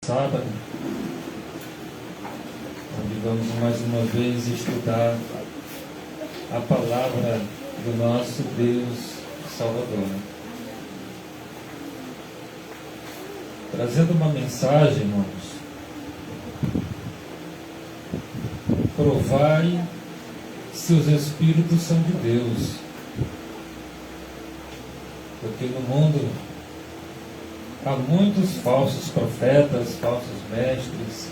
Sábado, onde vamos mais uma vez estudar a palavra do nosso Deus Salvador. Trazendo uma mensagem, irmãos: provai se os Espíritos são de Deus. Porque no mundo há muitos falsos profetas, falsos mestres,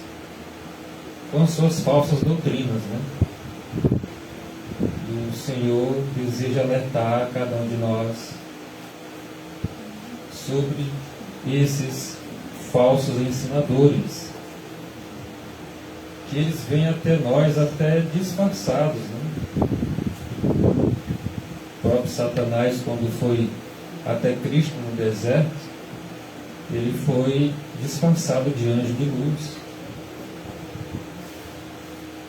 com suas falsas doutrinas, né? E o Senhor deseja alertar cada um de nós sobre esses falsos ensinadores, que eles vêm até nós até disfarçados, né? O próprio Satanás, quando foi até Cristo no deserto, ele foi disfarçado de anjo de luz.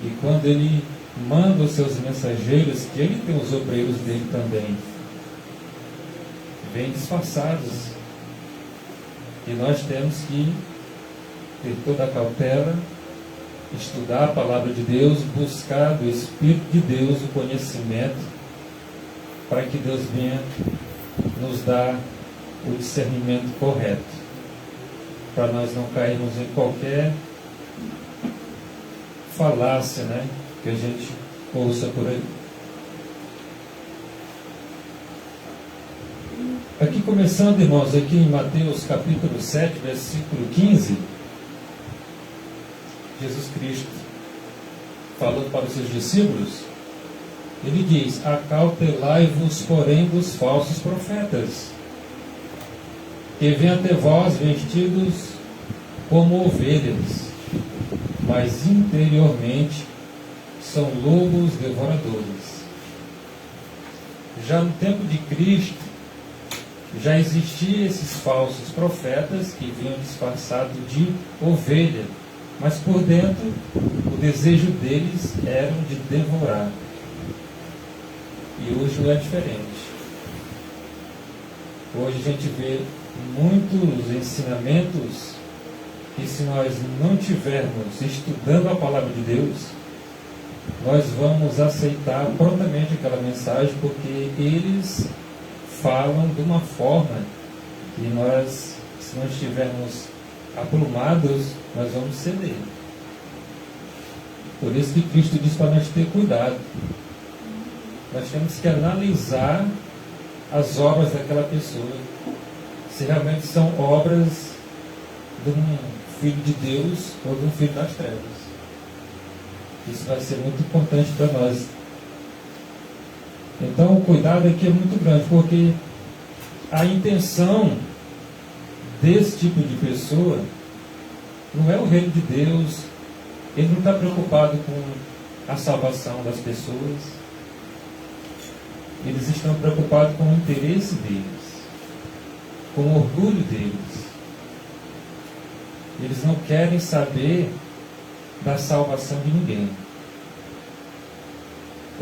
E quando ele manda os seus mensageiros, que ele tem os obreiros dele também, vêm disfarçados. E nós temos que ter toda a cautela, estudar a palavra de Deus, buscar do Espírito de Deus o conhecimento, para que Deus venha nos dar o discernimento correto, para nós não cairmos em qualquer falácia, né, que a gente ouça por aí. Aqui começando, irmãos, aqui em Mateus capítulo 7, versículo 15, Jesus Cristo, falando para os seus discípulos, ele diz: acautelai-vos, porém, dos falsos profetas, que vêm até vós vestidos como ovelhas, mas interiormente são lobos devoradores. Já no tempo de Cristo, já existiam esses falsos profetas que vinham disfarçados de ovelha, mas por dentro o desejo deles era de devorar. E hoje não é diferente. Hoje a gente vê muitos ensinamentos que, se nós não tivermos estudando a palavra de Deus, nós vamos aceitar prontamente aquela mensagem, porque eles falam de uma forma que nós, se não estivermos aprumados, nós vamos ceder. Por isso que Cristo diz para nós ter cuidado. Nós temos que analisar as obras daquela pessoa, se realmente são obras de um filho de Deus ou de um filho das trevas. Isso vai ser muito importante para nós. Então o cuidado aqui é muito grande, porque a intenção desse tipo de pessoa não é o reino de Deus. Ele não está preocupado com a salvação das pessoas. Eles estão preocupados com o interesse deles, com o orgulho deles. Eles não querem saber da salvação de ninguém.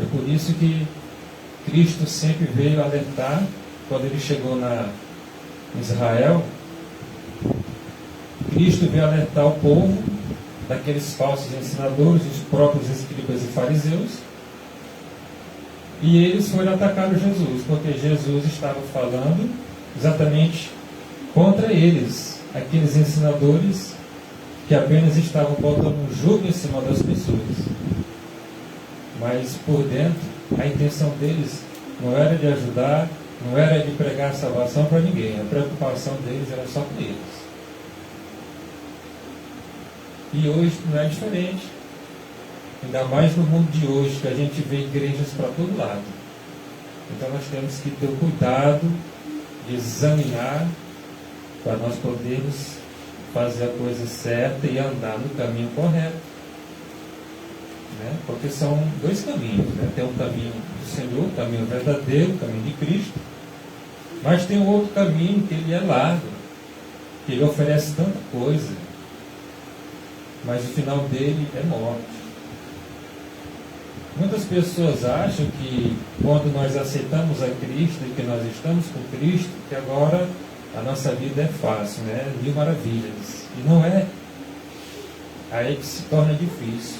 É por isso que Cristo sempre veio alertar, quando ele chegou em Israel. Cristo veio alertar o povo daqueles falsos ensinadores, os próprios escribas e fariseus, e eles foram atacar Jesus, porque Jesus estava falando exatamente contra eles, aqueles ensinadores que apenas estavam botando um jugo em cima das pessoas. Mas por dentro, a intenção deles não era de ajudar, não era de pregar a salvação para ninguém. A preocupação deles era só com eles. E hoje não é diferente. Ainda mais no mundo de hoje, que a gente vê igrejas para todo lado. Então nós temos que ter o cuidado de examinar, para nós podermos fazer a coisa certa e andar no caminho correto. Né? Porque são dois caminhos. Né? Tem o caminho do Senhor, o caminho verdadeiro, o caminho de Cristo. Mas tem um outro caminho que ele é largo, que ele oferece tanta coisa, mas o final dele é morte. Muitas pessoas acham que quando nós aceitamos a Cristo e que nós estamos com Cristo, que agora a nossa vida é fácil, né? Mil maravilhas. E não é aí que se torna difícil.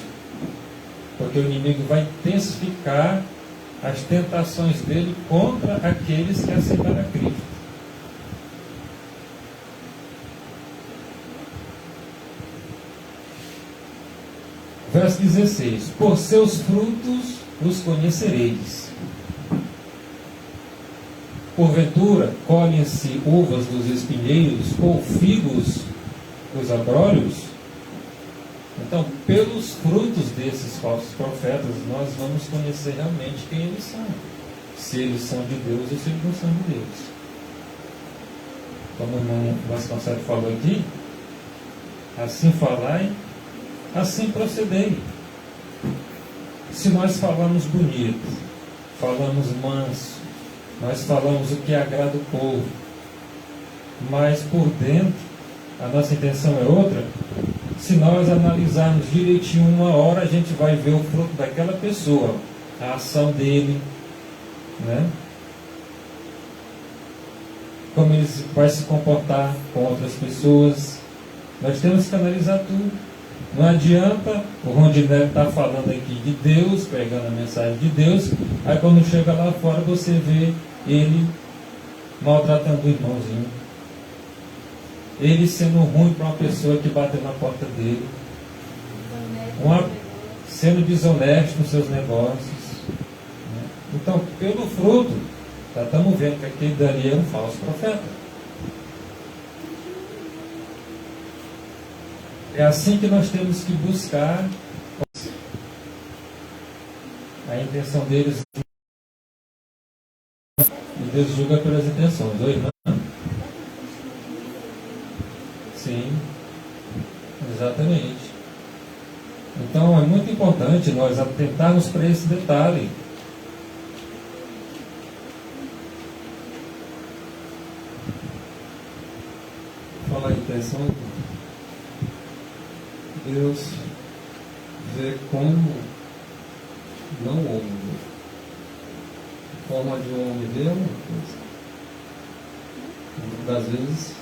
Porque o inimigo vai intensificar as tentações dele contra aqueles que aceitaram a Cristo. Verso 16: por seus frutos os conhecereis. Porventura, colhem-se uvas dos espinheiros ou figos dos abrolhos? Então, pelos frutos desses falsos profetas, nós vamos conhecer realmente quem eles são. Se eles são de Deus ou se eles não são de Deus. Como o irmão Vasconcelos falou aqui, assim falai, assim procedei. Se nós falamos bonito, falamos manso, nós falamos o que agrada o povo, mas por dentro a nossa intenção é outra, se nós analisarmos direitinho uma hora, a gente vai ver o fruto daquela pessoa, a ação dele, né? Como ele vai se comportar com outras pessoas. Nós temos que analisar tudo. Não adianta o Rondinelli estar falando aqui de Deus, pegando a mensagem de Deus, aí quando chega lá fora você vê ele maltratando o irmãozinho, ele sendo ruim para uma pessoa que bateu na porta dele, sendo desonesto nos seus negócios, né? Então, pelo fruto, já estamos vendo que aquele dali é um falso profeta. É assim que nós temos que buscar a intenção deles. E Deus julga pelas intenções. Oi, irmã? Sim, exatamente. Então é muito importante nós atentarmos para esse detalhe. Falar em intenção, Deus vê como não o homem vê. A forma de um homem ver é uma coisa. Muitas das vezes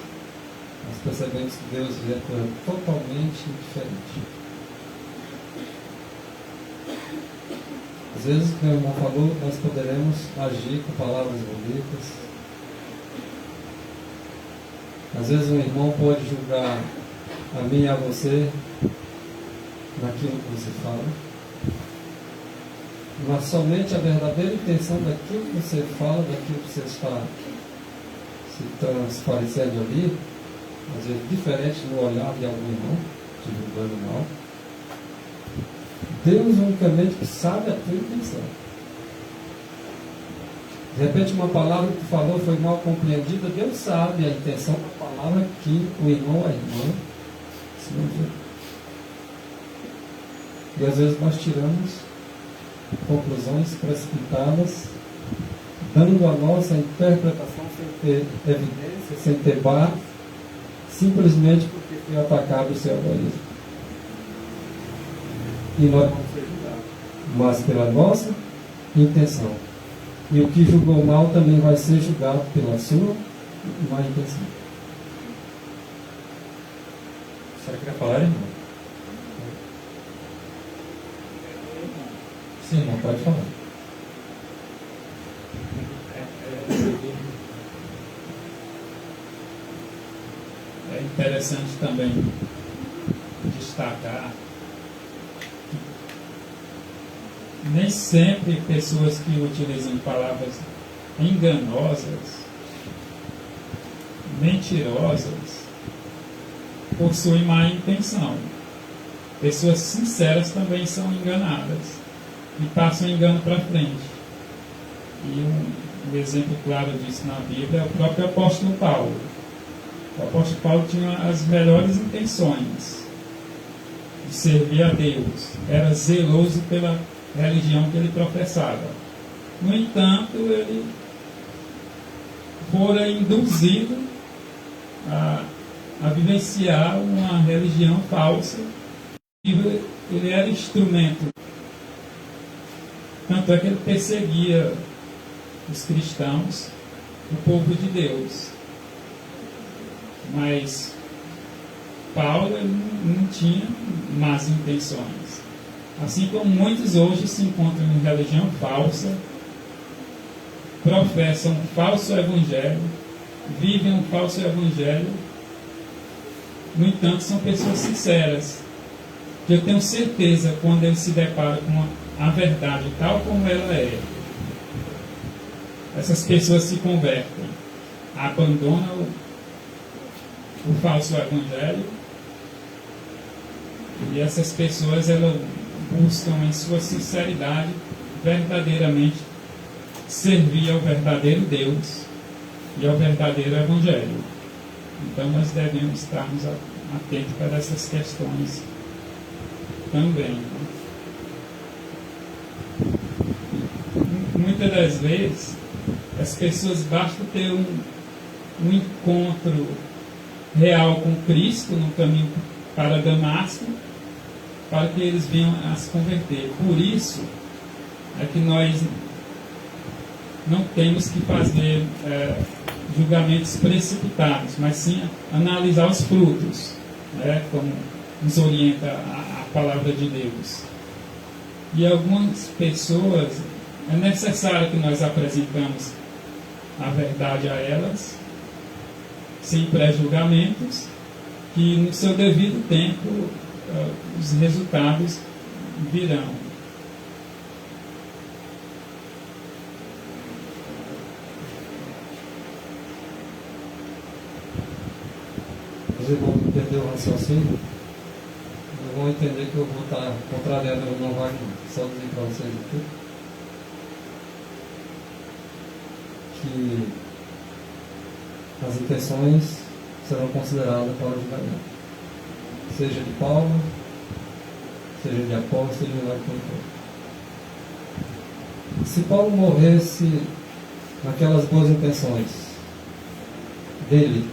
nós percebemos que Deus vê a coisa totalmente diferente. Às vezes, como o irmão falou, nós poderemos agir com palavras bonitas. Às vezes um irmão pode julgar a mim e a você naquilo que você fala, mas somente a verdadeira intenção daquilo que você fala, daquilo que você está se transparecendo ali, às vezes diferente no olhar de algum irmão, te julgando mal. Deus unicamente que sabe a tua intenção. De repente uma palavra que tu falou foi mal compreendida, Deus sabe a intenção da palavra que o irmão ou a irmã se ouviu. E às vezes nós tiramos conclusões precipitadas, dando a nossa interpretação sem ter evidência, sem ter base, simplesmente porque foi atacado o seu egoísmo. E nós vamos ser julgados, mas pela nossa intenção. E o que julgou mal também vai ser julgado pela sua má intenção. Será que vai falar, irmão? Sim, irmão, pode falar. É interessante também destacar que nem sempre pessoas que utilizam palavras enganosas, mentirosas, possuem má intenção. Pessoas sinceras também são enganadas e passam engano para frente. E um exemplo claro disso na Bíblia é o próprio apóstolo Paulo. O apóstolo Paulo tinha as melhores intenções de servir a Deus. Era zeloso pela religião que ele professava. No entanto, ele fora induzido a vivenciar uma religião falsa. Ele era instrumento. Tanto é que ele perseguia os cristãos, o povo de Deus. Mas Paulo não tinha más intenções. Assim como muitos hoje se encontram em religião falsa, professam um falso evangelho, vivem um falso evangelho, no entanto são pessoas sinceras, que eu tenho certeza quando eles se deparam com a verdade tal como ela é, essas pessoas se convertem, abandonam o falso evangelho, e essas pessoas elas buscam em sua sinceridade verdadeiramente servir ao verdadeiro Deus e ao verdadeiro evangelho. Então nós devemos estarmos atentos para essas questões também. Muitas das vezes as pessoas basta ter um encontro real com Cristo no caminho para Damasco para que eles venham a se converter. Por isso é que nós não temos que fazer julgamentos precipitados, mas sim analisar os frutos, né, como nos orienta a palavra de Deus. E algumas pessoas, é necessário que nós apresentamos a verdade a elas, sem pré-julgamentos, que no seu devido tempo os resultados virão. Os irmãos entenderam o raciocínio, vão entender que eu vou estar contrariando, eu não vai só dizer para vocês aqui que as intenções serão consideradas para o julgamento, seja de Paulo, seja de Apolo, seja de lá quem for. Se Paulo morresse naquelas boas intenções dele,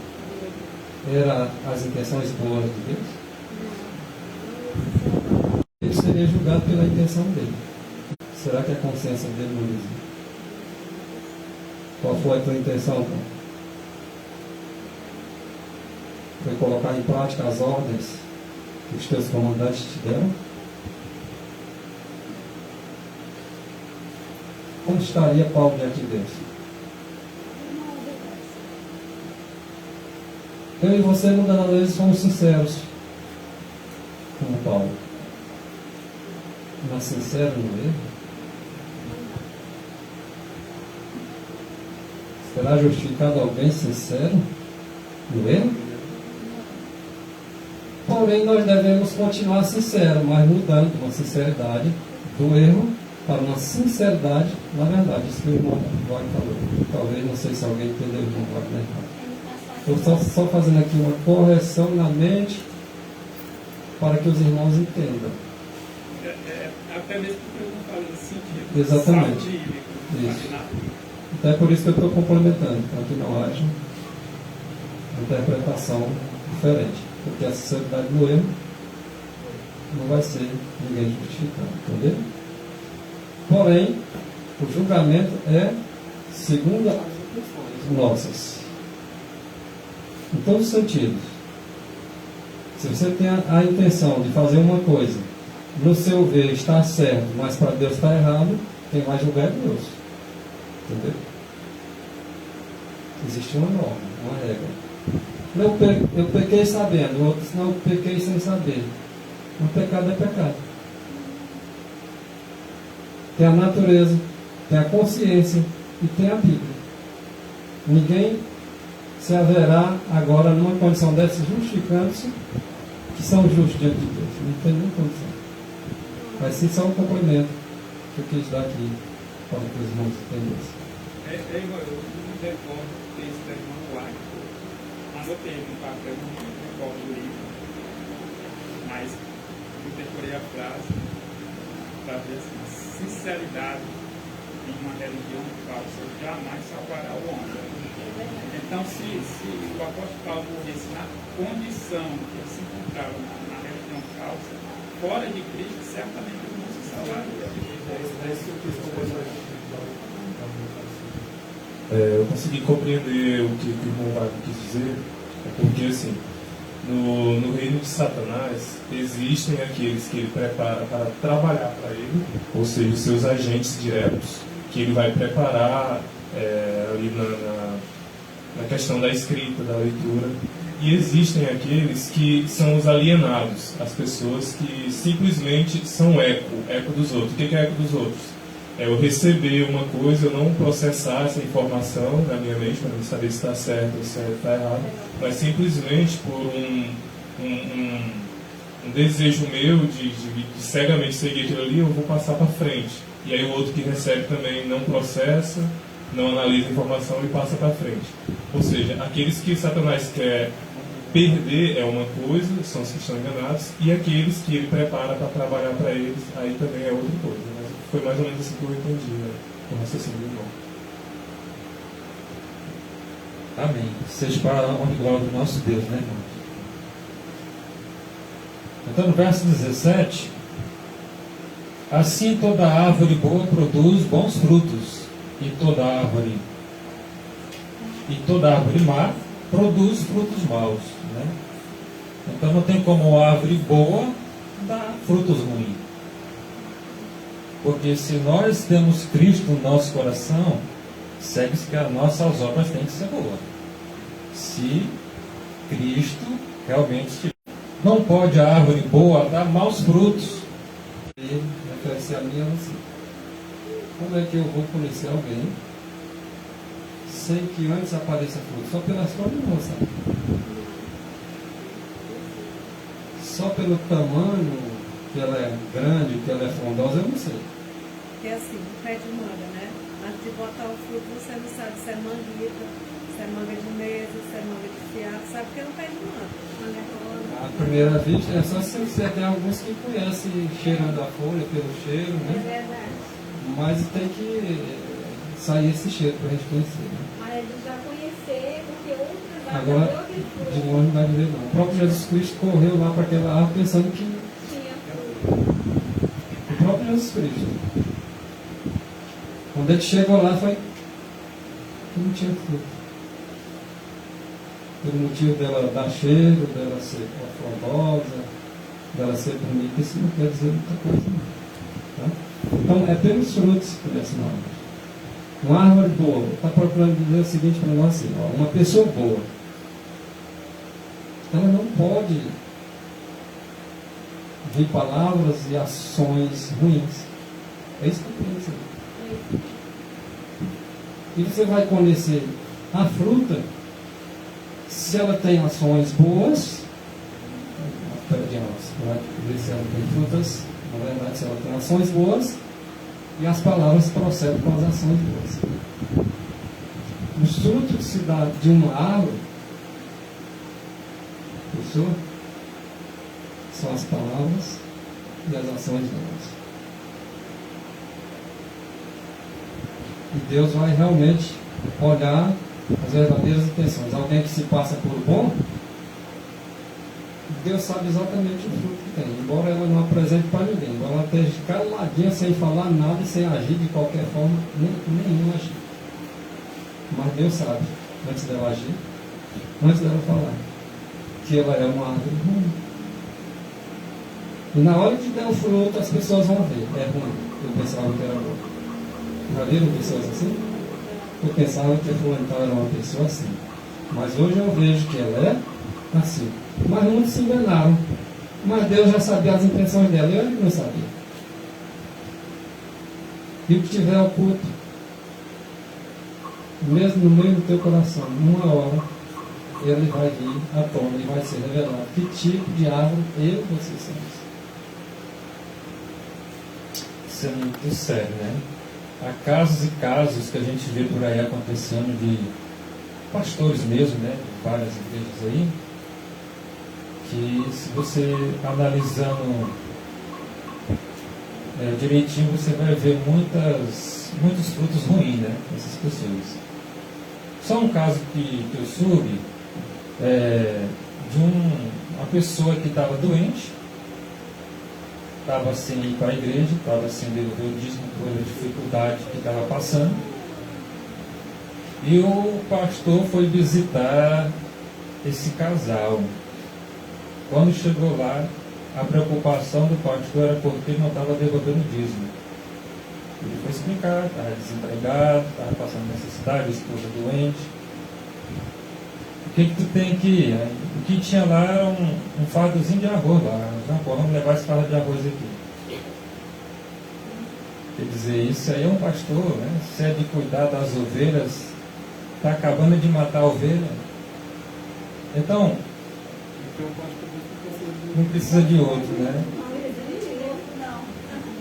eram as intenções boas de Deus, ele seria julgado pela intenção dele. Será que a consciência dele não diz? Qual foi a tua intenção? Foi colocar em prática as ordens que os teus comandantes te deram? Como estaria Paulo diante de Deus? Eu e você, muitas das vezes, somos sinceros, como Paulo. Mas sincero no erro? Será justificado alguém sincero no erro? Porém, nós devemos continuar sinceros, mas mudando uma sinceridade do erro para uma sinceridade na verdade. Isso que o irmão Wagner falou. Talvez, não sei se alguém entendeu o irmão Wagner errado. Estou só fazendo aqui uma correção na mente para que os irmãos entendam. Até mesmo porque eu não falei nesse sentido. Exatamente. Isso. Até por isso que eu estou complementando, para que não haja interpretação diferente. Porque a sinceridade no erro não vai ser ninguém justificado. Entendeu? Porém, o julgamento é segundo as intenções nossas. Em todos os sentidos. Se você tem a intenção de fazer uma coisa, no seu ver está certo, mas para Deus está errado, quem vai julgar é Deus. Entendeu? Existe uma norma, uma regra. Eu pequei sabendo, outros não pequei sem saber. O pecado é pecado. Tem a natureza, tem a consciência e tem a Bíblia. Ninguém se haverá agora numa condição dessa justificando-se que são justos diante de Deus. Não tem nenhuma condição. Mas sim só um complemento que eu quis dar aqui para que os irmãos entendessem. Eu não recordo que esse da irmã Wagner. Anotei no papel, não recordo do livro. Mas eu decorei a frase para ver assim, a sinceridade em uma religião falsa jamais salvará o homem. Então, se o apóstolo Paulo morresse na condição que ele se encontrava na religião falsa, fora de Cristo, certamente ele não se salvaria. Eu consegui compreender o que o irmão Wagner quis dizer, porque assim, No reino de Satanás, existem aqueles que ele prepara para trabalhar para ele, ou seja, os seus agentes diretos, que ele vai preparar ali na questão da escrita, da leitura. E existem aqueles que são os alienados, as pessoas que simplesmente são eco dos outros. O que é eco dos outros? É eu receber uma coisa, eu não processar essa informação na minha mente para não saber se está certo ou se está errado, mas simplesmente por um desejo meu de cegamente seguir aquilo ali, eu vou passar para frente. E aí o outro que recebe também não processa, não analisa a informação e passa para frente. Ou seja, aqueles que Satanás quer perder é uma coisa, são os que estão enganados, e aqueles que ele prepara para trabalhar para eles, aí também é outra coisa. Mas foi mais ou menos assim que eu entendi, né? O raciocínio do irmão. Amém. Seja para a honra e glória do nosso Deus, né, irmão? Então, no verso 17, assim toda árvore boa produz bons frutos, e toda árvore má produz frutos maus, né? Então não tem como a árvore boa dar frutos ruins. Porque se nós temos Cristo no nosso coração, segue-se que as nossas obras têm que ser boas. Se Cristo realmente estiver. Não pode a árvore boa dar maus frutos. E refere-se a mim e a você. Como é que eu vou conhecer alguém sem que antes apareça fruto? Só pelas flores não, sabe? Só pelo tamanho que ela é grande, que ela é frondosa, eu não sei. É assim, o pé de manga, né? Antes de botar o fruto, você não sabe se é manguita, se é manga de mesa, se é manga de fiapo, sabe que é um pé de manga. À primeira vista, é só se você tem alguns que conhecem cheirando a folha pelo cheiro, É né? verdade. Mas tem que sair esse cheiro para a gente conhecer, né? Mas ele já conhecer, porque outros já Agora, deu aquele fruto. de longe não vai ver não. O próprio Jesus Cristo correu lá para aquela árvore pensando que Tinha fruto. o próprio Jesus Cristo. Quando ele chegou lá, foi que não tinha fruto. Pelo motivo dela dar cheiro, dela ser frondosa, dela ser bonita, isso não quer dizer muita coisa, não. Tá? Então, é pelos frutos que conhece uma árvore. Uma árvore boa, está procurando dizer o seguinte para nós assim, ó, uma pessoa boa, ela não pode vir palavras e ações ruins. É isso que eu penso. E você vai conhecer a fruta se ela tem ações boas, vai ver se ela tem frutas, na verdade, se ela tem ações boas, e as palavras procedem com as ações boas. Os frutos que se dá de uma árvore, pessoa, são as palavras e as ações boas. E Deus vai realmente olhar as verdadeiras intenções. Alguém que se passa por bom, Deus sabe exatamente o fruto que tem. Embora ela não apresente para ninguém, embora ela esteja caladinha, sem falar nada e sem agir de qualquer forma, nenhum agir. Mas Deus sabe, antes dela agir, antes dela falar, que ela é uma árvore ruim. E na hora que der o fruto, as pessoas vão ver. É ruim. Eu pensava que era bom. Já viram pessoas assim? Eu pensava que a fulana era uma pessoa assim. Mas hoje eu vejo que ela é assim. Mas muitos se enganaram. Mas Deus já sabia as intenções dela. Eu não sabia. E o que tiver oculto, mesmo no meio do teu coração, numa hora, ele vai vir à tona e vai ser revelado que tipo de árvore eu e você somos. Isso é muito sério, né? Há casos e casos que a gente vê por aí acontecendo de pastores mesmo, né? De várias igrejas aí, que se você analisando direitinho, você vai ver muitos frutos ruins, né? Dessas pessoas. Só um caso que eu soube de uma pessoa que estava doente, estava sem ir para a igreja, estava sem devolver o dízimo por a dificuldade que estava passando. E o pastor foi visitar esse casal. Quando chegou lá, a preocupação do pastor era porque ele não estava devolvendo dízimo. Ele foi explicar, estava desempregado, estava passando necessidade, a esposa doente. O que tu tem aqui? O que tinha lá era um fardozinho de arroz lá. Vamos levar esse fardo de arroz aqui. Quer dizer, isso aí é um pastor, né? Se é de cuidar das ovelhas, está acabando de matar a ovelha. Então, não precisa de outro, né?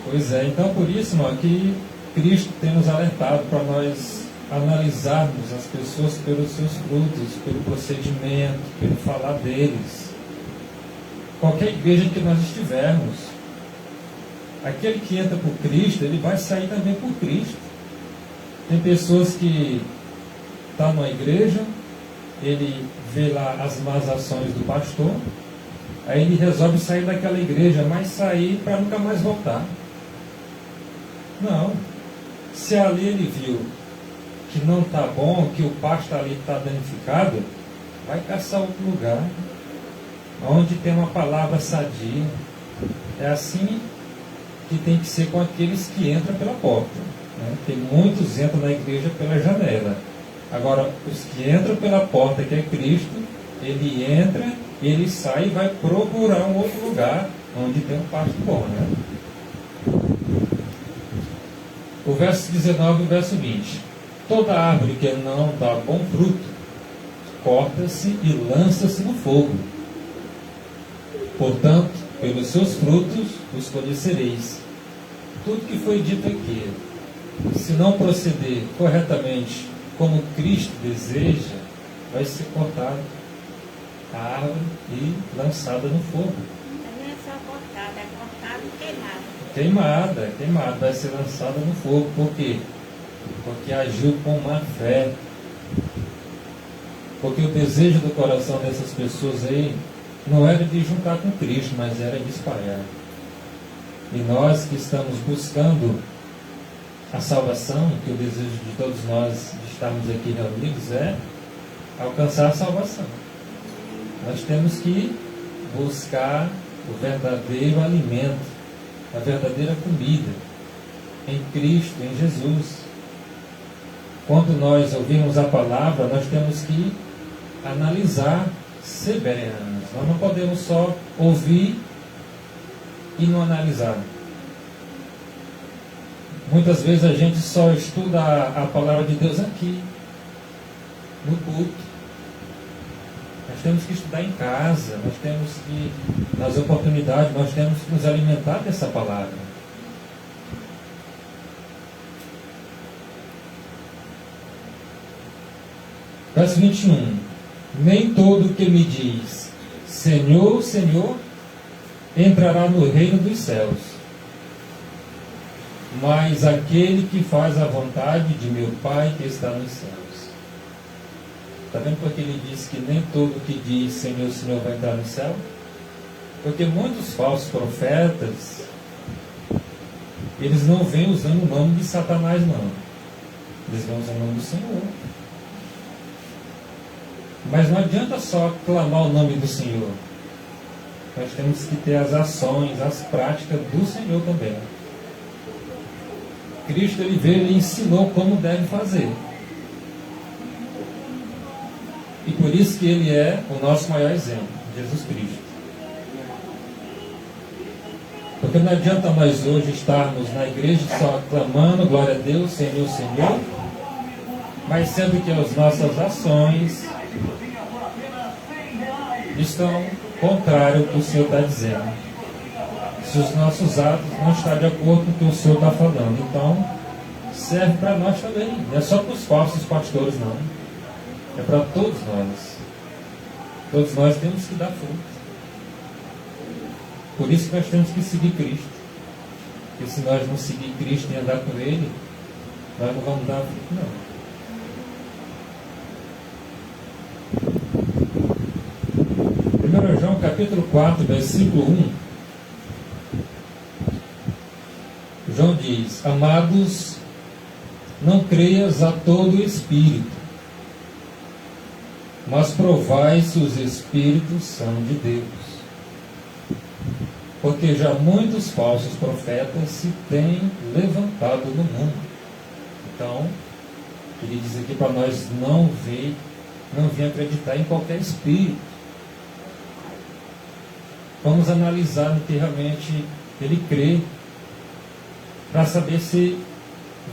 Pois é, então por isso, irmão, que Cristo tem nos alertado para nós analisarmos as pessoas pelos seus frutos, pelo procedimento, pelo falar deles. Qualquer igreja que nós estivermos, aquele que entra por Cristo, ele vai sair também por Cristo. Tem pessoas que estão numa igreja, ele vê lá as más ações do pastor, aí ele resolve sair daquela igreja, mas sair para nunca mais voltar. Não. Se ali ele viu que não está bom, que o pasto ali está danificado, vai caçar outro lugar, onde tem uma palavra sadia. É assim que tem que ser com aqueles que entram pela porta, né? Tem muitos que entram na igreja pela janela. Agora, os que entram pela porta, que é Cristo, ele entra, ele sai e vai procurar um outro lugar onde tem um pasto bom, né? O verso 19 e o verso 20. Toda árvore que não dá bom fruto, corta-se e lança-se no fogo. Portanto, pelos seus frutos os conhecereis. Tudo que foi dito aqui, se não proceder corretamente como Cristo deseja, vai ser cortado a árvore e lançada no fogo. Não é só cortada, é cortada e queimada. Queimada, vai ser lançada no fogo. Por quê? Porque agiu com má fé. Porque o desejo do coração dessas pessoas aí não era de juntar com Cristo, mas era de espalhar. E nós que estamos buscando a salvação, que o desejo de todos nós de estarmos aqui reunidos é alcançar a salvação. Nós temos que buscar o verdadeiro alimento, a verdadeira comida em Cristo, em Jesus. Quando nós ouvimos a palavra, nós temos que analisar, ser bereanos. Nós não podemos só ouvir e não analisar. Muitas vezes a gente só estuda a palavra de Deus aqui, no culto. Nós temos que estudar em casa, nós temos que, nas oportunidades, nós temos que nos alimentar dessa palavra. Verso 21. Nem todo que me diz, Senhor, Senhor, entrará no reino dos céus, mas aquele que faz a vontade de meu Pai que está nos céus. Está vendo porque ele diz que nem todo que diz Senhor, Senhor vai entrar no céu? Porque muitos falsos profetas, eles não vêm usando o nome de Satanás, não. Eles vêm usando o nome do Senhor. Mas não adianta só clamar o nome do Senhor. Nós temos que ter as ações, as práticas do Senhor também. Cristo ele veio e ensinou como deve fazer. E por isso que ele é o nosso maior exemplo, Jesus Cristo. Porque não adianta nós hoje estarmos na igreja só clamando, glória a Deus, Senhor, Senhor, mas sendo que as nossas ações estão contrárias ao que o Senhor está dizendo. Se os nossos atos não estão de acordo com o que o Senhor está falando, então serve para nós também. Não é só para os falsos pastores, não. É para todos nós. Todos nós temos que dar fruto. Por isso que nós temos que seguir Cristo. Porque se nós não seguir Cristo e andar com Ele, nós não vamos dar fruto, não. João capítulo 4, versículo 1. João diz: Amados, não creias a todo espírito, mas provai se os espíritos são de Deus, Porque já muitos falsos profetas se têm levantado no mundo. Então, ele diz aqui para nós não vir acreditar em qualquer espírito. Vamos analisar no que realmente ele crê, para saber se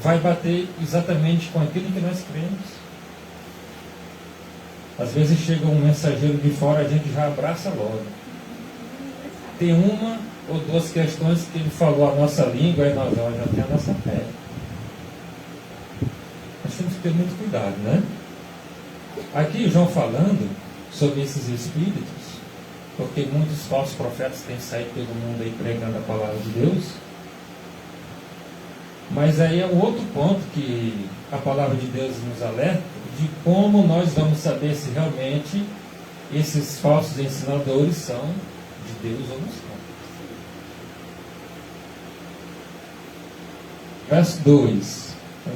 vai bater exatamente com aquilo que nós cremos. Às vezes chega um mensageiro de fora, a gente já abraça logo. Tem uma ou duas questões que ele falou a nossa língua, aí nós já tem a nossa fé. Nós temos que ter muito cuidado, né? Aqui João falando sobre esses espíritos, porque muitos falsos profetas têm saído pelo mundo aí pregando a palavra de Deus. Mas aí é um outro ponto que a palavra de Deus nos alerta, de como nós vamos saber se realmente esses falsos ensinadores são de Deus ou não são. Verso 2.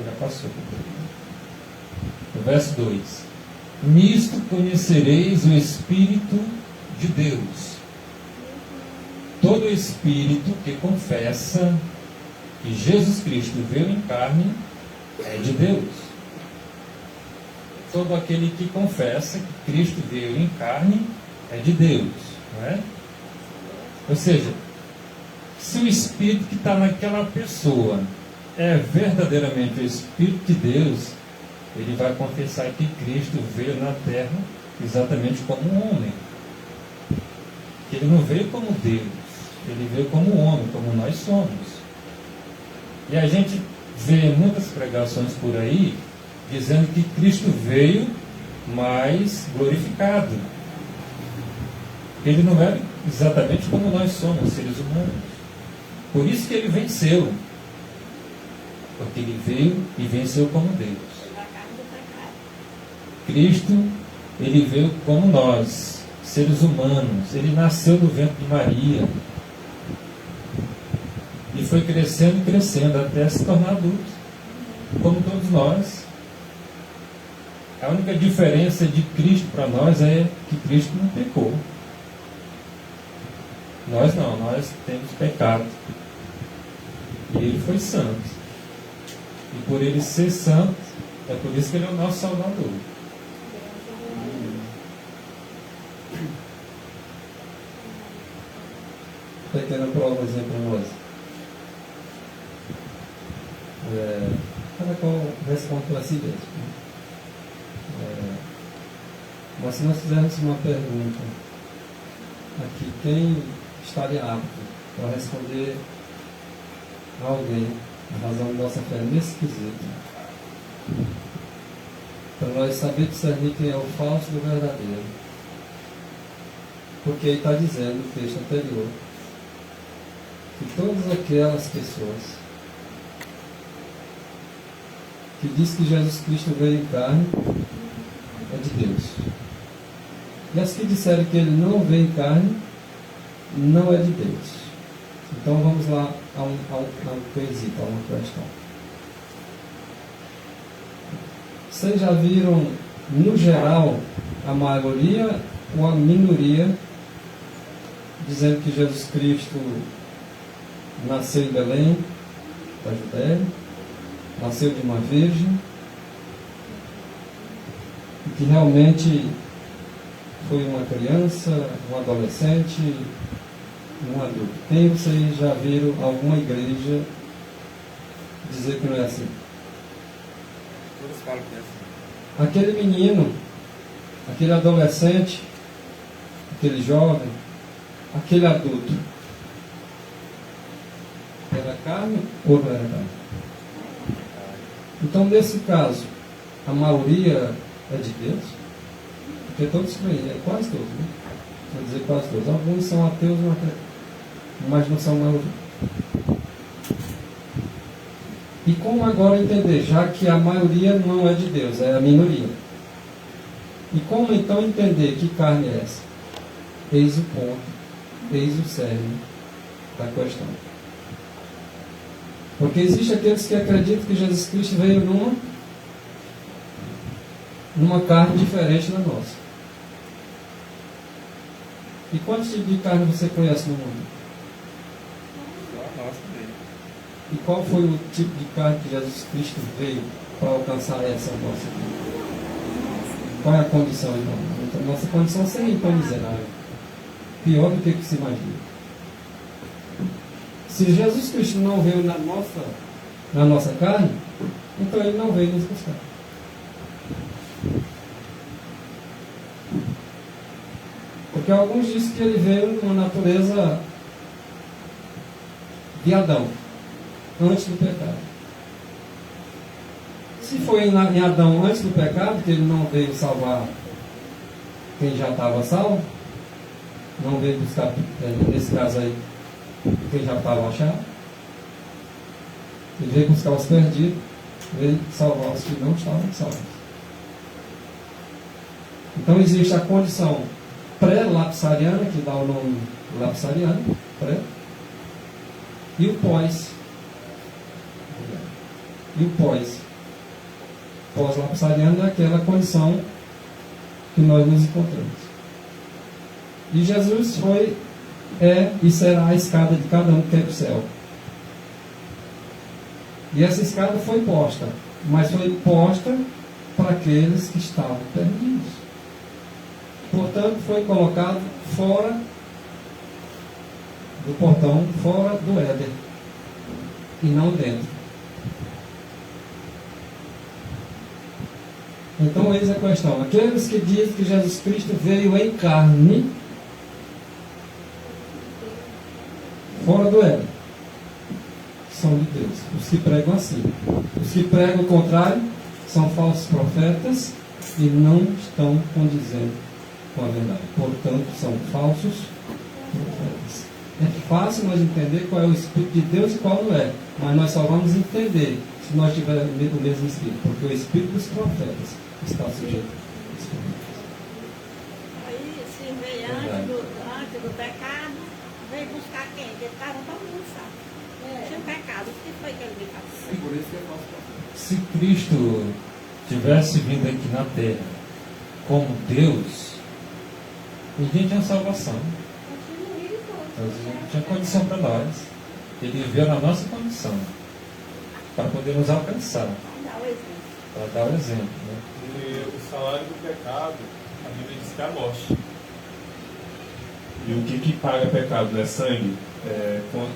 Já passou. Verso 2. Nisto conhecereis o Espírito de Deus. Todo espírito que confessa que Jesus Cristo veio em carne é de Deus. Todo aquele que confessa que Cristo veio em carne é de Deus, não é? Ou seja, se o Espírito que está naquela pessoa é verdadeiramente o Espírito de Deus, ele vai confessar que Cristo veio na terra exatamente como um homem. Ele não veio como Deus, ele veio como homem, como nós somos. E a gente vê muitas pregações por aí dizendo que Cristo veio mais glorificado. Ele não é exatamente como nós somos, seres humanos. Por isso que ele venceu. Porque ele veio e venceu como Deus. Cristo, ele veio como nós, seres humanos. Ele nasceu do ventre de Maria. E foi crescendo, crescendo, até se tornar adulto. Como todos nós. A única diferença de Cristo para nós é que Cristo não pecou. Nós não, nós temos pecado. E ele foi santo. E por ele ser santo, é por isso que ele é o nosso Salvador. Pequena provazinha para nós. Cada qual responde para si mesmo. Mas se nós fizermos uma pergunta aqui, quem estaria apto para responder a alguém a razão da nossa fé nesse quesito? Para nós saber discernir quem é o falso do verdadeiro. Porque ele está dizendo no texto anterior que todas aquelas pessoas que diz que Jesus Cristo veio em carne é de Deus. E as que disseram que ele não veio em carne não é de Deus. Então vamos lá a um quesito, a uma questão. Vocês já viram, no geral, a maioria ou a minoria dizendo que Jesus Cristo nasceu em Belém, da Judéia, nasceu de uma virgem, e que realmente foi uma criança, um adolescente, um adulto? Quem vocês já viram alguma igreja dizer que não é assim? Todos falam que é assim. Aquele menino, aquele adolescente, aquele jovem, aquele adulto, era carne ou não era carne? Então, nesse caso, a maioria é de Deus? Porque todos creem, quase todos, né? Vou dizer quase todos. Alguns são ateus, mas não são a maioria. E como agora entender, já que a maioria não é de Deus, é a minoria? E como então entender que carne é essa? Eis o ponto, eis o cerne da questão. Porque existem aqueles que acreditam que Jesus Cristo veio numa carne diferente da nossa. E quantos tipos de carne você conhece no mundo? Só nós também. E qual foi o tipo de carne que Jesus Cristo veio para alcançar essa nossa vida? Qual é a condição, irmão? Então, nossa condição seria então miserável. Pior do que se imagina. Se Jesus Cristo não veio na nossa carne, então Ele não veio nos buscar. Porque alguns dizem que Ele veio na natureza de Adão, antes do pecado. Se foi em Adão antes do pecado, que Ele não veio salvar quem já estava salvo, não veio buscar, nesse caso aí, quem já estava achado, Ele veio buscar os perdidos, veio salvar os que não estavam salvos. Então existe a condição pré-lapsariana, que dá o nome lapsariano, pré, e o pós. E o pós-lapsariano é aquela condição que nós nos encontramos. E Jesus é e será a escada de cada um que quer para o céu. E essa escada foi posta, mas foi posta para aqueles que estavam perdidos. Portanto, foi colocado fora do portão, fora do Éden, e não dentro. Então, eis a questão. Aqueles que dizem que Jesus Cristo veio em carne, fora do Éden, são de Deus. Os que pregam assim. Os que pregam o contrário são falsos profetas e não estão condizendo com a verdade. Portanto, são falsos profetas. É fácil nós entender qual é o Espírito de Deus e qual não é. Mas nós só vamos entender se nós tivermos o mesmo Espírito. Porque o Espírito dos profetas está sujeito a esse Espírito. Aí, se veio antes do pecado, veio buscar quem? Porque estava todo mundo sabe. Tinha um pecado. O que foi que ele veio fazer? Por isso que eu posso. Se Cristo tivesse vindo aqui na Terra como Deus, ninguém tinha salvação. Não tinha condição para nós. Ele veio na nossa condição, para poder nos alcançar, Dá o exemplo. para dar o exemplo. Né? E o salário do pecado, a Bíblia diz que é a morte. E o que paga pecado, né? Sangue.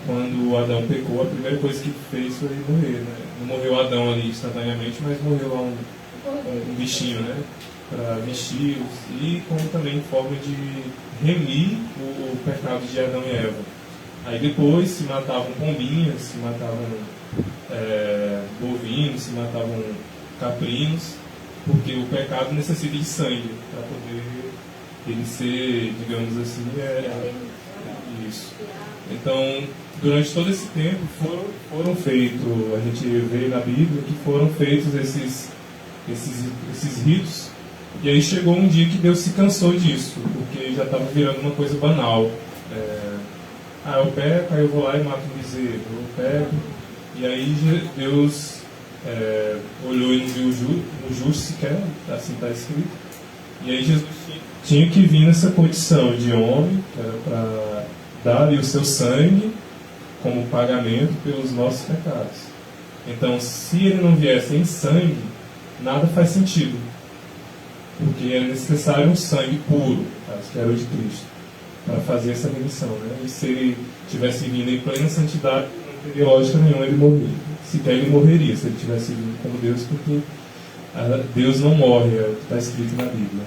Quando Adão pecou, a primeira coisa que fez foi morrer, né? Não morreu Adão ali instantaneamente, mas morreu lá um bichinho, né? Para vestir-os, e como também forma de remir o pecado de Adão e Eva. Aí depois se matavam pombinhas, se matavam bovinos, se matavam caprinos, porque o pecado necessita de sangue para poder ele ser, digamos assim, isso. Então, durante todo esse tempo foram feitos, a gente vê na Bíblia que foram feitos esses ritos. E aí chegou um dia que Deus se cansou disso, porque já estava virando uma coisa banal. Eu peco, aí eu vou lá e mato um bezerro, eu pego. E aí Deus olhou e não viu o justo sequer, assim está escrito. E aí Jesus tinha que vir nessa condição de homem, que era para dar ali o seu sangue como pagamento pelos nossos pecados. Então, se ele não viesse em sangue, nada faz sentido. Porque é necessário um sangue puro, que era o de Cristo, para fazer essa remissão. Né? E se ele tivesse vindo em plena santidade, não teria lógica nenhuma ele morrer. Sequer ele morreria se ele tivesse vindo como Deus, porque Deus não morre, é o que está escrito na Bíblia,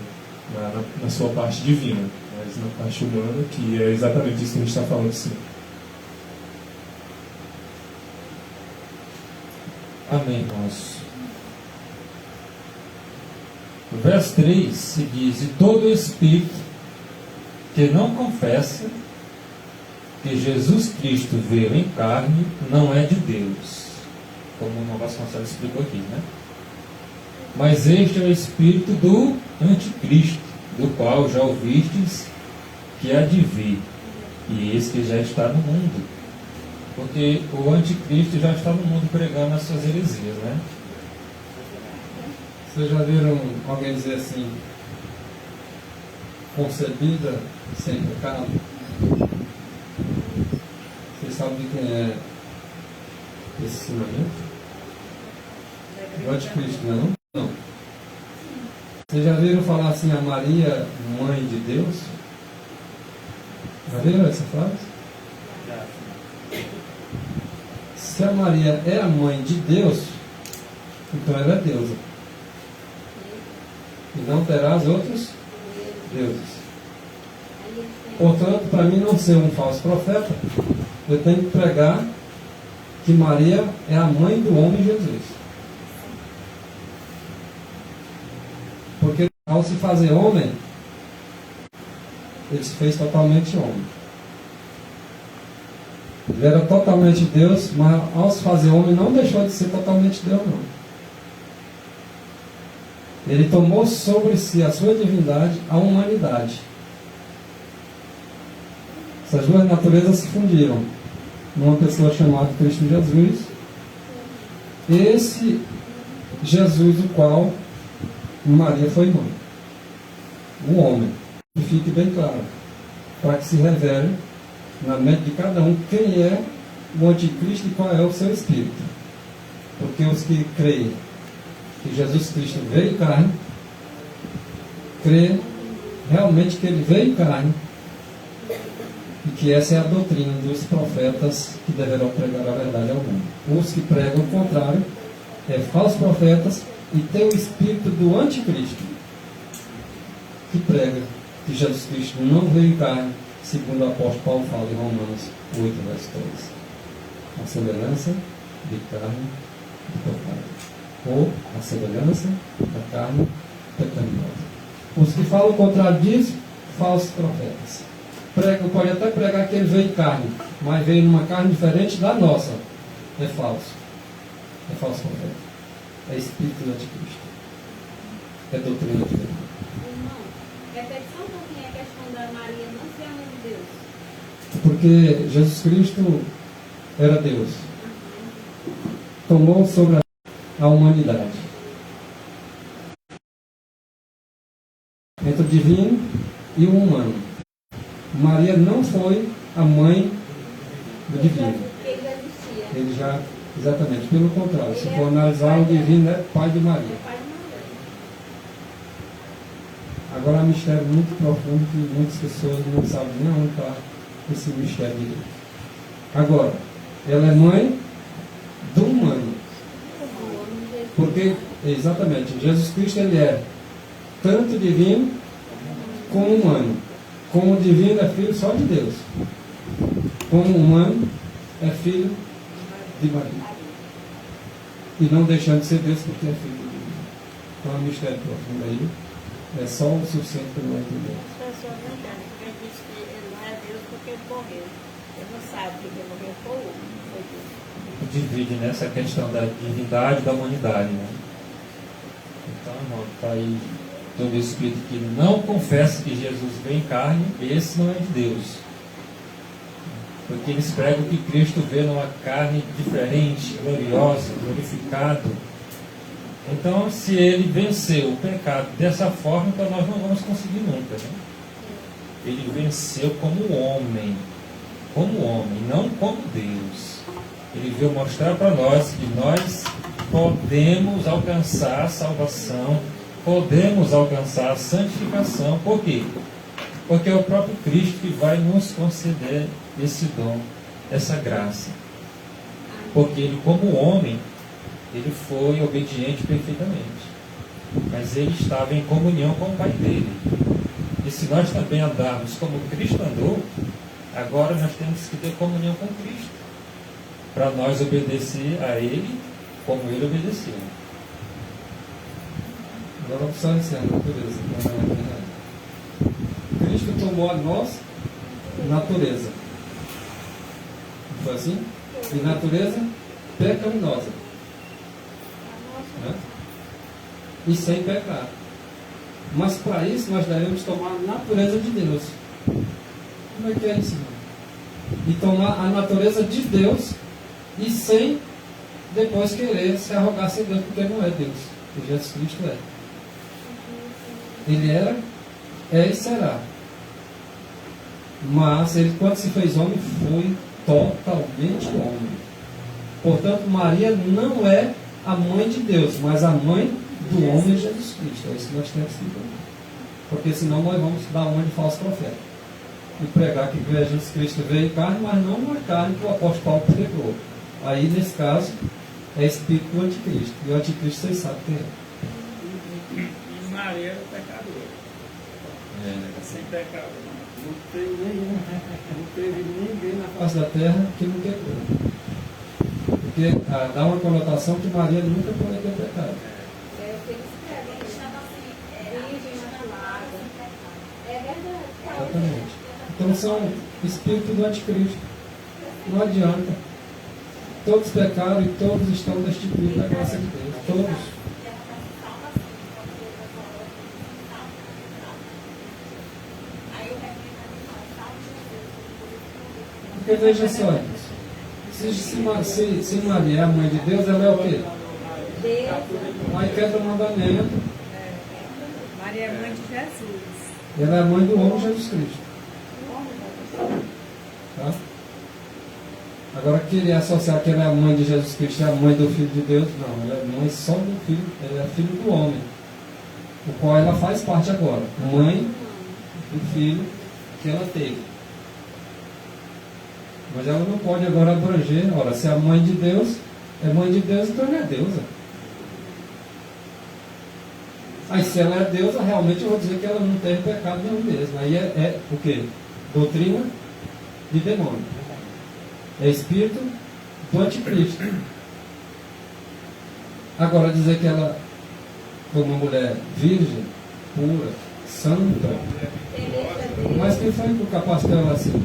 na sua parte divina, mas na parte humana, que é exatamente isso que a gente está falando sim. Amém, irmãos. No verso 3 se diz: e todo espírito que não confessa que Jesus Cristo veio em carne não é de Deus, como o irmão Vasconcelos explicou aqui, né? Mas este é o espírito do anticristo, do qual já ouvistes que há de vir, e esse que já está no mundo. Porque o anticristo já está no mundo pregando as suas heresias, né? Vocês já viram alguém dizer assim: concebida sem pecado. Vocês sabem de quem é esse ensinamento? Do anticristo, não? Não. Vocês já viram falar assim, a Maria, mãe de Deus? Já viram essa frase? Se a Maria é a mãe de Deus, então ela é deusa. E não terás outros deuses. Portanto, para mim não ser um falso profeta, eu tenho que pregar que Maria é a mãe do homem Jesus. Porque ao se fazer homem, ele se fez totalmente homem. Ele era totalmente Deus, mas ao se fazer homem não deixou de ser totalmente Deus, não. Ele tomou sobre si a sua divindade, a humanidade. Essas duas naturezas se fundiram numa pessoa chamada Cristo Jesus. Esse Jesus, do qual Maria foi mãe. O homem. Que fique bem claro. Para que se revele na mente de cada um quem é o anticristo e qual é o seu espírito. Porque os que creem que Jesus Cristo veio em carne, creem realmente que ele veio em carne, e que essa é a doutrina dos profetas que deverão pregar a verdade ao mundo. Os que pregam o contrário é falsos profetas e tem o espírito do anticristo, que prega que Jesus Cristo não veio em carne, segundo o apóstolo Paulo fala em Romanos 8, verso 3. A semelhança de carne de pecado, ou a semelhança da carne pecaminosa. Os que falam o contrário disso, falsos profetas. Pode até pregar que ele veio em carne, mas veio numa carne diferente da nossa. É falso. É falso profeta. É espírito do anticristo. É doutrina de Deus. Irmão, repete só um pouquinho a questão da Maria não ser a mãe de Deus. Porque Jesus Cristo era Deus. Tomou sobre a humanidade. Entre o divino e o humano. Maria não foi a mãe do divino. Ele já existia. Ele já, exatamente, pelo contrário. Se for analisar, o divino é pai de Maria. Pai de Maria. Agora é um mistério muito profundo que muitas pessoas não sabem nem onde está esse mistério de Deus. Agora, ela é mãe do humano. Porque, exatamente, Jesus Cristo ele é tanto divino como humano. Como divino é filho só de Deus. Como humano é filho de Maria. E não deixando de ser Deus porque é filho de Deus. Então é um mistério profundo aí. É só o suficiente para não entender. As pessoas não entendem, porque ele disse que ele não é Deus porque ele morreu. Ele não sabe que ele morreu foi o homem, foi Deus. Divide nessa questão da divindade e da humanidade, né? Então, irmão, está aí todo espírito que não confessa que Jesus veio em carne, esse não é de Deus. Porque eles pregam que Cristo veio numa carne diferente, gloriosa, glorificado. Então, se ele venceu o pecado dessa forma, então nós não vamos conseguir nunca, né? Ele venceu como homem, não como Deus. Ele veio mostrar para nós que nós podemos alcançar a salvação, podemos alcançar a santificação. Por quê? Porque é o próprio Cristo que vai nos conceder esse dom, essa graça. Porque ele, como homem, ele foi obediente perfeitamente. Mas ele estava em comunhão com o Pai dele. E se nós também andarmos como Cristo andou, agora nós temos que ter comunhão com Cristo, para nós obedecer a Ele como Ele obedeceu. Agora observe a natureza. Cristo tomou a nossa natureza. Não foi assim? E natureza pecaminosa. Né? E sem pecado. Mas para isso nós devemos tomar a natureza de Deus. Como é que é isso, irmão? E tomar a natureza de Deus e sem depois querer se arrogar sem Deus, porque não é Deus. E Jesus Cristo é. Ele era é e será. Mas ele, quando se fez homem, foi totalmente homem. Portanto, Maria não é a mãe de Deus, mas a mãe do homem Jesus Cristo. É isso que nós temos que entender. Porque senão nós vamos dar uma de falso profeta. E pregar que Jesus Cristo veio em carne, mas não uma carne que o apóstolo Paulo pregou. Aí, nesse caso, é espírito do anticristo. E o anticristo vocês sabem quem é. E Maria era pecadora. Sem pecado. Não teve ninguém na face da terra que não quebrou. Porque dá uma conotação que Maria nunca pode ter pecado. É o que ele escreve, ele estava assim, virgem imaculada. É verdade. Exatamente. Então são espíritos do anticristo. Não adianta. Todos pecaram e todos estão destituídos da graça de Deus. Todos. Porque veja só, se Maria é a mãe de Deus, ela é o quê? Aí quebra o mandamento. Maria é mãe de Jesus. Ela é a mãe do homem Jesus Cristo. Tá? Agora, querer associar que ela é a mãe de Jesus Cristo, é a mãe do Filho de Deus, não, ela é mãe só do Filho, ela é filho do homem, o qual ela faz parte agora, mãe do filho que ela teve. Mas ela não pode agora abranger, ora, se é a mãe de Deus, então ela é deusa. Aí se ela é deusa, realmente eu vou dizer que ela não teve pecado nenhum mesmo. Aí é o quê? Doutrina de demônio. É espírito do anticristo. Agora dizer que ela foi uma mulher virgem, pura, santa. Mas quem foi que capacitou ela assim?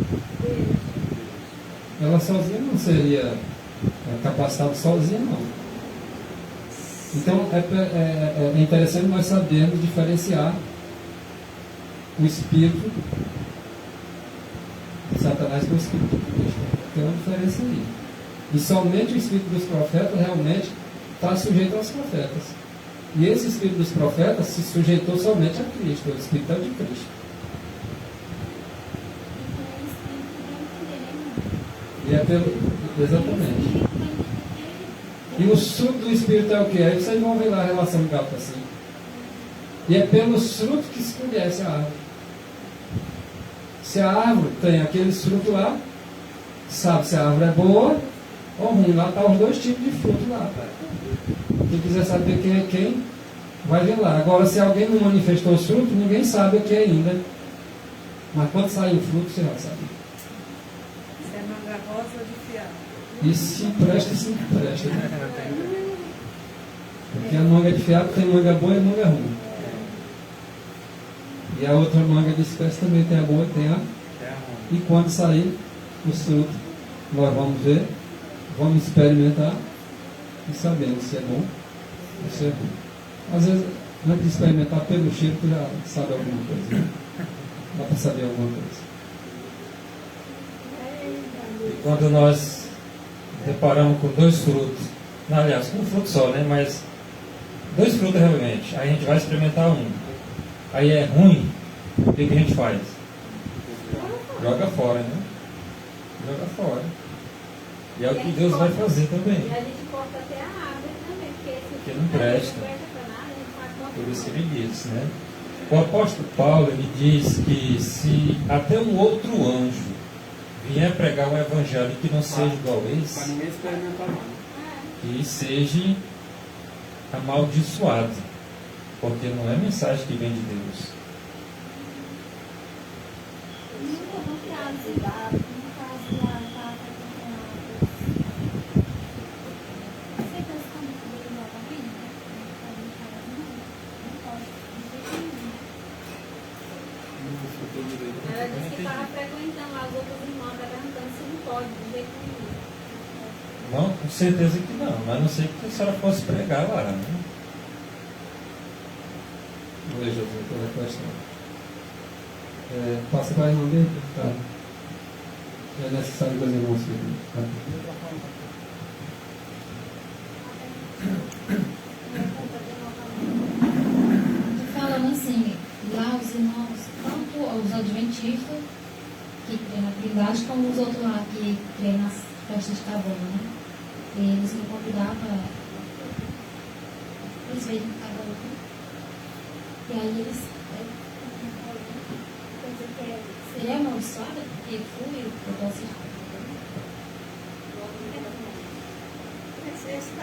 Ela sozinha não seria capacitada sozinha, não. Então é interessante nós sabermos diferenciar o espírito de Satanás com o espírito de Cristo. Tem uma diferença aí. E somente o espírito dos profetas realmente está sujeito aos profetas. E esse espírito dos profetas se sujeitou somente a Cristo, o espírito de Cristo. E é pelo. Exatamente. E o fruto do Espírito é o que? Aí vocês vão ver lá a relação de Gálatas assim. E é pelos frutos que se conhece a árvore. Se a árvore tem aqueles frutos lá, sabe se a árvore é boa ou ruim. Lá estão os dois tipos de fruto lá. Quem quiser saber quem é quem, vai ver lá. Agora, se alguém não manifestou os frutos, ninguém sabe o que é ainda. Mas quando sair o fruto, você vai saber. Se é manga rosa ou de fiado. E se presta, se não presta. Porque a manga de fiado tem manga boa e manga ruim. E a outra manga de espécie também tem a boa e tem a. E quando sair os frutos, nós vamos ver, vamos experimentar e sabemos se é bom ou se é ruim. Às vezes, antes de experimentar pelo cheiro, tu já sabe alguma coisa. Né? Dá para saber alguma coisa. E quando nós deparamos com dois frutos, aliás, com um fruto só, né? Mas dois frutos realmente, aí a gente vai experimentar um. Aí é ruim, o que a gente faz? Joga fora, né? Joga fora. E é o que Deus vai fazer também. E a gente corta até a árvore também, Porque não presta. para nada, a gente faz Por isso que ele diz, né? O apóstolo Paulo, ele diz que se até um outro anjo vier pregar um evangelho que não seja igual a esse, Para ninguém experimentar nada. que seja amaldiçoado, porque não é mensagem que vem de Deus. Ela disse que estava frequentando as outras irmãs, perguntando se não pode, de jeito nenhum. Não, com certeza que não, mas não sei que a senhora fosse pregar lá, né? Veja outra questão. Passa para a irmã dele, tá? É necessário que os irmãos fiquem. Tá? Falando assim, lá os irmãos adventistas, que crê na Trindade, como os outros lá que crê nas festas de cabana, né? E eles me convidavam para eles veem cada um. E aí eles. Ele é amaldiçoado porque fui, eu posso ir.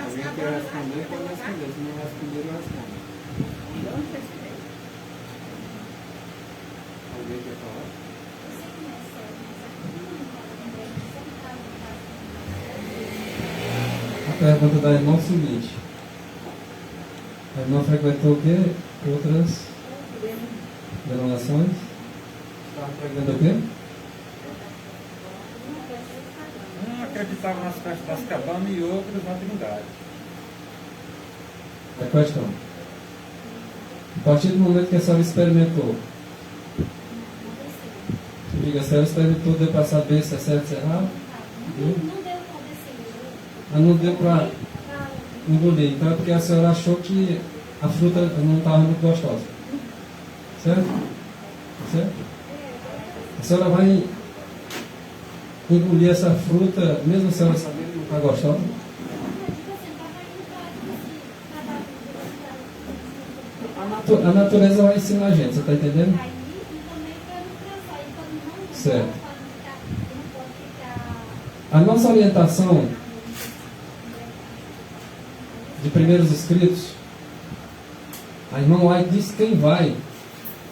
Alguém quer responder, pode responder. Se não responder, eu respondo. Alguém quer falar? A pergunta da irmã é o seguinte. A irmã frequentou o quê? Outras denominações? Estava frequentando o quê? Um acreditava nas festas das cabanas e outros na Trindade. É a questão. A partir do momento que a senhora experimentou, diga, a senhora experimentou, deu para saber se é certo ou se é errado? Não deu para engolir. Então é porque a senhora achou que a fruta não estava muito gostosa. Certo? Certo? A senhora vai engolir essa fruta, mesmo a senhora sabendo que não está gostosa? A natureza vai ensinar a gente, você está entendendo? Certo. A nossa orientação de primeiros escritos, a irmã White diz que quem vai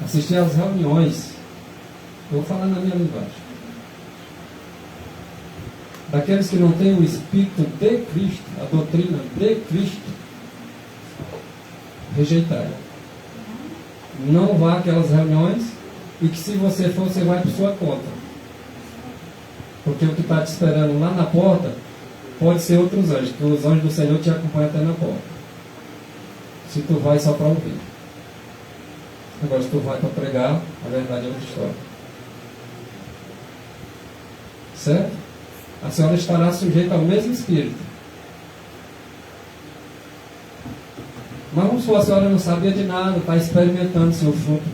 assistir às reuniões, eu vou falar na minha linguagem, daqueles que não têm o Espírito de Cristo, a doutrina de Cristo, rejeitaram. Não vá àquelas reuniões e que se você for, você vai por sua conta. Porque o que está te esperando lá na porta pode ser outros anjos, que os anjos do Senhor te acompanham até na porta. Se tu vai só para ouvir. Agora, se tu vai para pregar, a verdade é outra história. Certo? A senhora estará sujeita ao mesmo Espírito. Mas vamos supor, a senhora não sabia de nada, está experimentando seu fruto.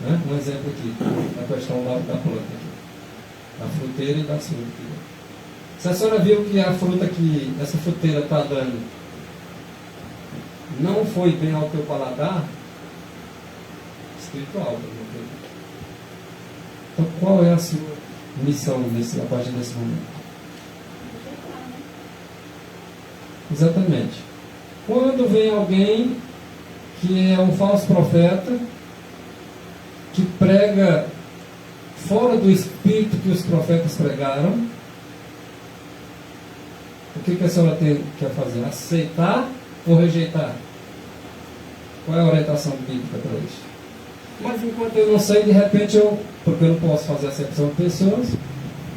Né? Um exemplo aqui, da questão da planta aqui. Da fruteira e da fruta. Se a senhora viu que a fruta que essa fruteira está dando não foi bem ao teu paladar, espiritual. Então qual é a sua missão a partir desse momento? Exatamente. Quando vem alguém que é um falso profeta, que prega fora do espírito que os profetas pregaram, o que a senhora quer fazer? Aceitar ou rejeitar? Qual é a orientação bíblica para isso? Mas enquanto eu não sei, de repente porque eu não posso fazer acepção de pessoas,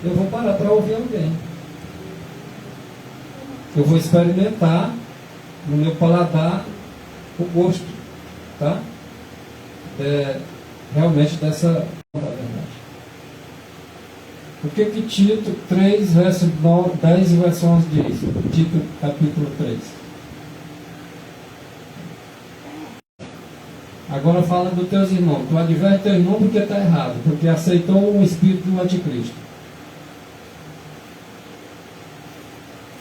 eu vou parar para ouvir alguém. Eu vou experimentar no meu paladar o gosto, tá? Realmente dessa verdade. O que Tito 3, verso 9, 10 e verso 11 diz? Tito capítulo 3. Agora fala dos teus irmãos. Tu adverte teu irmão porque está errado, porque aceitou o espírito do anticristo.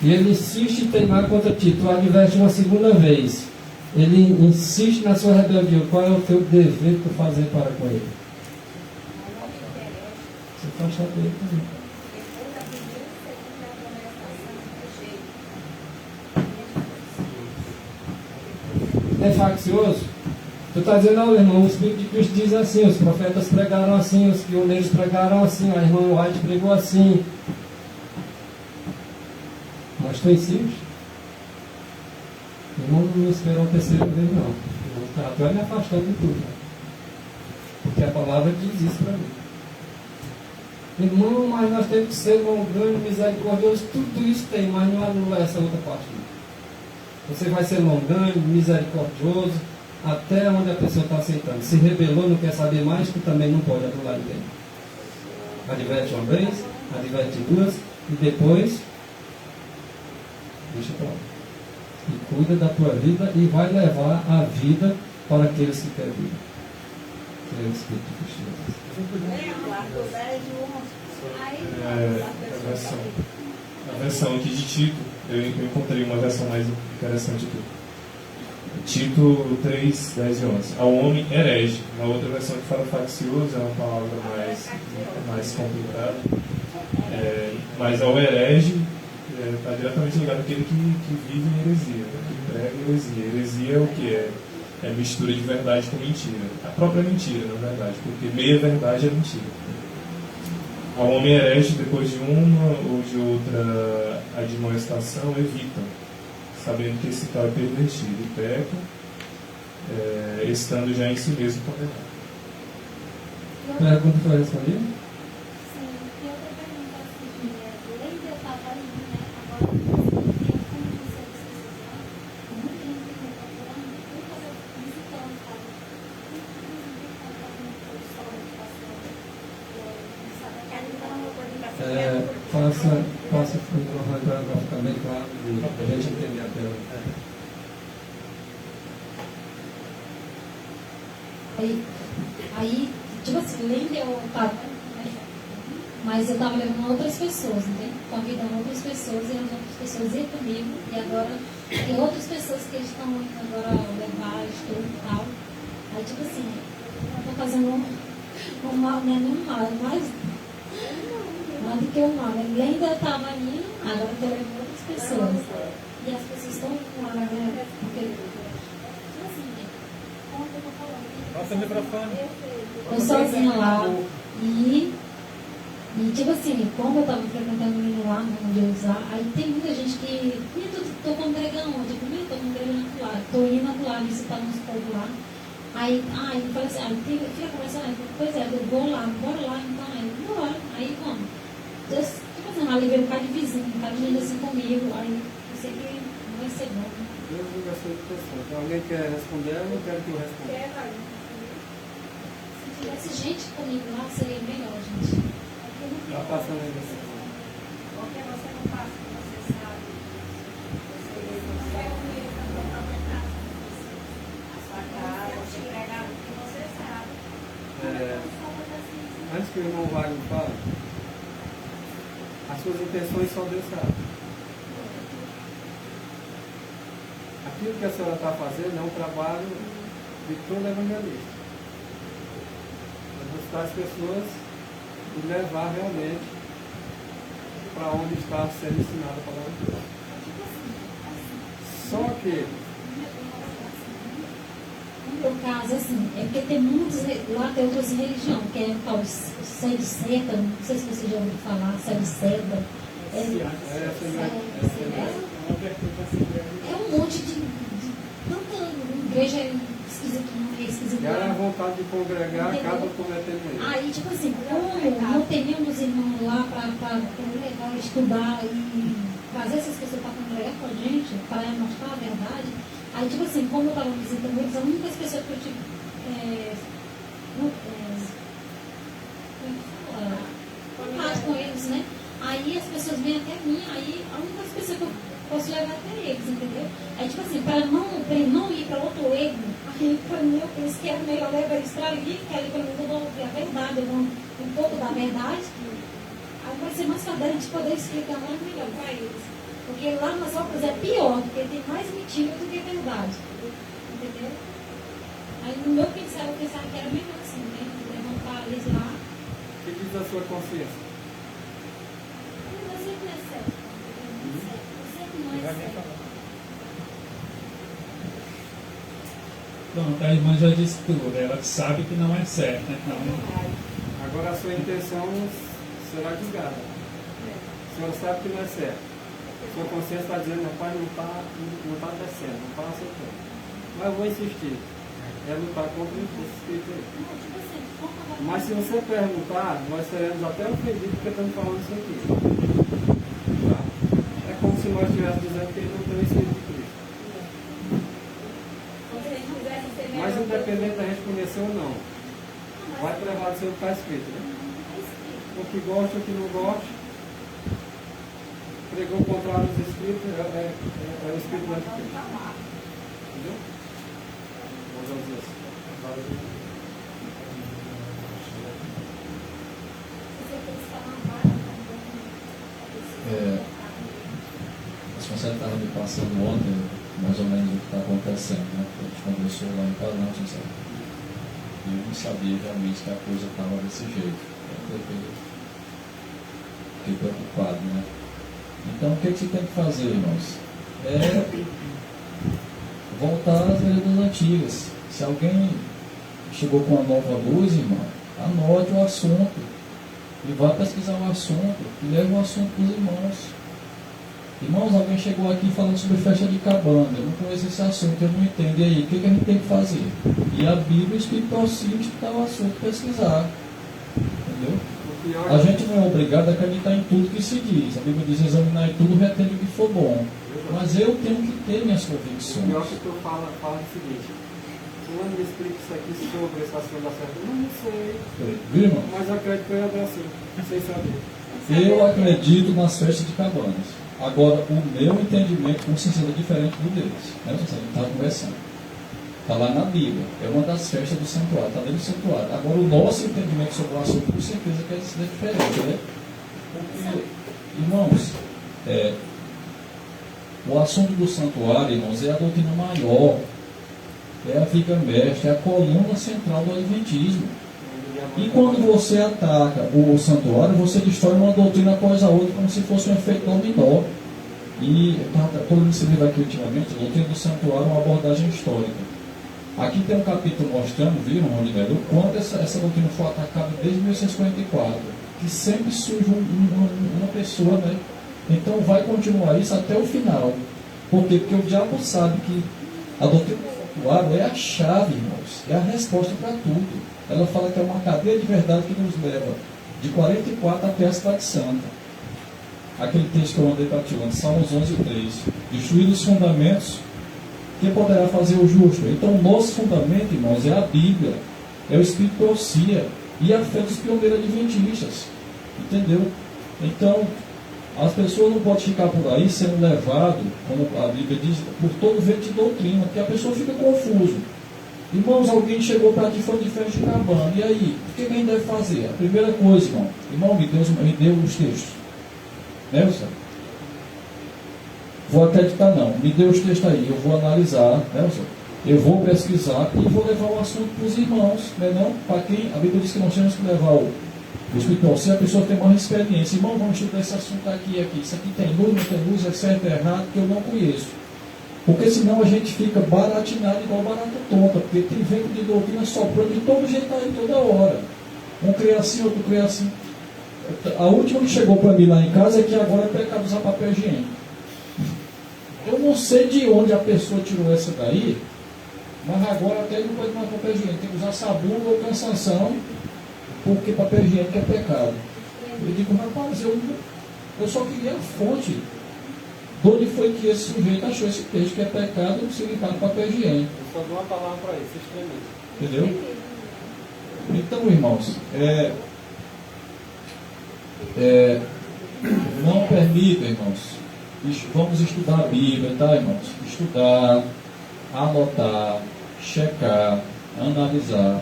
E ele insiste em teimar contra ti. Tu adverte uma segunda vez. Ele insiste na sua rebeldia. Qual é o teu dever que tu fazer para com ele? Você faz saber também. É faccioso? Tu está dizendo, não, irmão, o Espírito de Cristo diz assim, os profetas pregaram assim, os pioneiros pregaram assim, a irmã White pregou assim. Mas tu insiste? Irmão, não esperou a terceira vez, não. Tu vai me afastando de tudo. Né? Porque a palavra diz isso para mim. Irmão, mas nós temos que ser longânimo, misericordioso. Tudo isso tem, mas não anula essa outra parte. Não. Você vai ser longânimo, misericordioso, até onde a pessoa está aceitando. Se rebelou, não quer saber mais, tu também não pode anular ninguém. Adverte uma vez, adverte duas, e depois deixa para lá. E cuida da tua vida e vai levar a vida para aqueles que querem vida. que é o espírito de justiça. Lembra lá do 10 e 11. A versão aqui de Tito, eu encontrei uma versão mais interessante aqui. Tito 3, 10 e 11. Ao homem herege. Na outra versão que fala faccioso, é uma palavra mais complicada. Mas ao herege está diretamente ligado àquele que vive em heresia, né? Que prega heresia. Heresia é o que é? É mistura de verdade com mentira. A própria mentira, na verdade, porque meia verdade é mentira. Ao homem herege, depois de uma ou de outra admoestação, evitam, sabendo que esse tal é pervertido e peca, estando já em si mesmo condenado. Pergunta foi respondida? Sim, e outra pergunta assim, além de eu estar ali, né, agora, como você precisar, muito tempo que eu estou procurando, eu fazer visitando, sabe? Faça cronologicamente claro para a gente entender a pergunta. Aí, tipo assim, lembra eu estava, mas eu estava levando outras pessoas, entende? Convidando outras pessoas e as outras pessoas iam comigo, e agora tem outras pessoas que estão indo agora levar estudo e tal. Aí, tipo assim, eu estou fazendo um mal, não é nem um mal, é mais do que um mal. Eu ainda estava indo, agora eu estou levando outras pessoas. E as pessoas estão indo lá, né? Porque, tipo assim, como eu estou falando. Passa o microfone. Eu sozinha lá. E tipo assim, como eu estava frequentando o menino lá, onde eu usar, aí tem muita gente que. Estou congregando onde? Eu estou congregando lá. Estou indo lá, visitando uns povos lá. Aí eu falei assim, fica conversando, pois é, eu vou lá, bora lá, então, aí bora. Aí como? Tipo assim, lá levei um cara de vizinho, um cara de vizinho assim comigo, aí eu sei que não vai ser bom. Deus liga a sua pessoa. Então, alguém quer responder? Eu não quero que eu responda. Se tivesse gente comigo lá, seria melhor, gente. Está passando aí você. Porque você não passa o que você sabe. Você não é o meio da sua própria casa. A sua casa, você pregar o que você sabe. Antes que o irmão Wagner fale, as suas intenções só Deus sabe. Aquilo que a senhora está fazendo é um trabalho de todo evangelista. É buscar as pessoas e levar realmente para onde está sendo ensinada a palavra de Deus. Só que, no meu caso, assim, é porque tem muitos, lá tem outras religiões, que é o tal de seta, não sei se você já ouviu falar, de seta. É um monte de tanta igreja esquisita. e era a vontade de congregar, acaba cometendo isso. Aí, tipo assim, como não teríamos irmãos lá para congregar, estudar e fazer essas pessoas para congregar com a gente, para mostrar a verdade, aí, tipo assim, como eu estava visitando eles, a única pessoa que eu tive contato com eles, né? Aí as pessoas vêm até mim, aí a única pessoa que eu posso levar até eles, entendeu? Aí, tipo assim, para ele não ir para outro erro, aí para mim, eles querem melhor levar eles para ali, que ali para mim eu dou a verdade, eu dou um pouco da verdade. Aí vai ser mais fácil a gente poder explicar mais melhor para eles. Porque lá nas obras é pior, porque tem mais mentira do que verdade. Entendeu? Aí no meu pensar, eu pensava que era melhor assim, né? Levantar eles lá. O que diz a sua consciência? Eu sempre não é certo. Eu sempre não é certo. Pronto, a irmã já disse tudo, ela sabe que não é certo, então. Agora a sua intenção será julgada. A senhora sabe que não é certo. Sua consciência está dizendo, rapaz, não está descendo, não está aceitando. Mas eu vou insistir. É lutar contra esse espírito aí. Mas se você perguntar, nós seremos até ofendidos porque estamos falando isso aqui. Tá? É como se nós estivéssemos dizendo que ele não tem o Espírito de Cristo. Mas independente da gente conhecer ou não, vai prevalecer o que está escrito, né? O que gosta, o que não gosta, pregou o contrário dos Espíritos, é o Espírito do Anticristo. Entendeu? Vamos dizer assim. você estava me passando ontem, mais ou menos o que está acontecendo, né? A gente conversou lá em Palanque, sabe? E eu não sabia realmente que a coisa estava desse jeito. Fiquei preocupado, né? Então, o que você tem que fazer, irmãos? É voltar às veredas antigas. Se alguém chegou com uma nova luz, irmão, anote o assunto e vá pesquisar o assunto e leve o assunto para os irmãos. Irmãos, alguém chegou aqui falando sobre festa de cabana, eu não conheço esse assunto, eu não entendo. E aí, o que a gente tem que fazer? E a Bíblia, o Espírito auxilia, estudar o assunto, pesquisar. Entendeu? A gente não é obrigado a acreditar em tudo que se diz. A Bíblia diz examinar em tudo, retende o que for bom. Mas eu tenho que ter minhas convicções. O pior que tu fala o seguinte: fulano me explica isso aqui sobre esse assunto da certa. Não sei. Viu, irmão? Mas eu acredito que eu ia dar assim, sem saber. Eu acredito nas festas de cabanas. Agora, o meu entendimento com certeza é diferente do deles. Né? Você está conversando. Está lá na Bíblia. É uma das festas do santuário. Está dentro do santuário. Agora, o nosso entendimento sobre o assunto, com certeza que é diferente. Né? Porque, irmãos, o assunto do santuário, irmãos, é a doutrina maior. É a viga mestre, é a coluna central do Adventismo. E quando você ataca o santuário, você destrói uma doutrina após a outra, como se fosse um efeito dominó. E estou lendo esse livro aqui ultimamente, a doutrina do santuário, uma abordagem histórica. Aqui tem um capítulo mostrando, viu, irmão Oliveira, o quanto essa doutrina foi atacada desde 1844, que sempre surge uma pessoa, né? Então vai continuar isso até o final. Por quê? Porque o diabo sabe que a doutrina do santuário é a chave, irmãos, é a resposta para tudo. Ela fala que é uma cadeia de verdade que nos leva de 44 até a cidade santa. Aquele texto que eu mandei para ti antes, Salmos 11:3. Destruídos os fundamentos, quem poderá fazer o justo? Então, o nosso fundamento, irmãos, é a Bíblia, é o Espírito que auxilia e a fé dos pioneiros adventistas. Entendeu? Então, as pessoas não podem ficar por aí sendo levadas, como a Bíblia diz, por todo vento de doutrina, porque a pessoa fica confusa. Irmãos, alguém chegou para ti e falou de festa de cabana. E aí, o que a gente deve fazer? A primeira coisa, irmão, me deu os textos. Nelson? Vou acreditar não. Me dê os textos aí, eu vou analisar, Nelson. Eu vou pesquisar e vou levar o assunto para os irmãos. Né, não? Para quem, a Bíblia diz que nós temos que levar o espiritual, se a pessoa tem mais experiência. Irmão, vamos estudar esse assunto aqui e aqui. Isso aqui tem luz, não tem luz, é certo, é errado, que eu não conheço. Porque senão a gente fica baratinado igual barata tonta, porque tem vento de doutrina soprando de todo jeito aí, toda hora. Um crê assim, outro crê assim. A última que chegou para mim lá em casa é que agora é pecado usar papel higiênico. Eu não sei de onde a pessoa tirou essa daí, mas agora até não pode mais papel higiênico. Tem que usar sabão ou cansação, porque papel higiênico é pecado. Eu digo, rapaz, eu só queria a fonte. De onde foi que esse sujeito achou esse texto que é pecado se limpar no papel higiênico? Eu só dou uma palavra para ele, se extremista. Entendeu? Então, irmãos, não permita, irmãos, vamos estudar a Bíblia, tá, irmãos? Estudar, anotar, checar, analisar.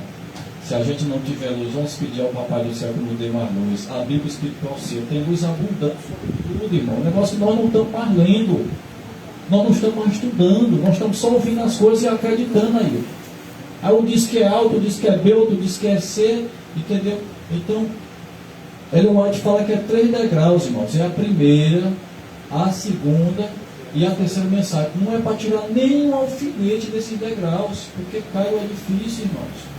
Se a gente não tiver luz, vamos pedir ao Papai do Céu que nos dê mais luz. A Bíblia Espiritual tem luz abundante sobre tudo, irmão. O negócio que nós não estamos mais lendo. Nós não estamos mais estudando. Nós estamos só ouvindo as coisas e acreditando aí. Aí um diz que é A, outro diz que é B, outro diz que é C. Entendeu? Então, Ellen White fala que é 3 degraus, irmãos. É a primeira, a segunda e a terceira mensagem. Não é para tirar nenhum alfinete desses degraus, porque cai o edifício, irmãos.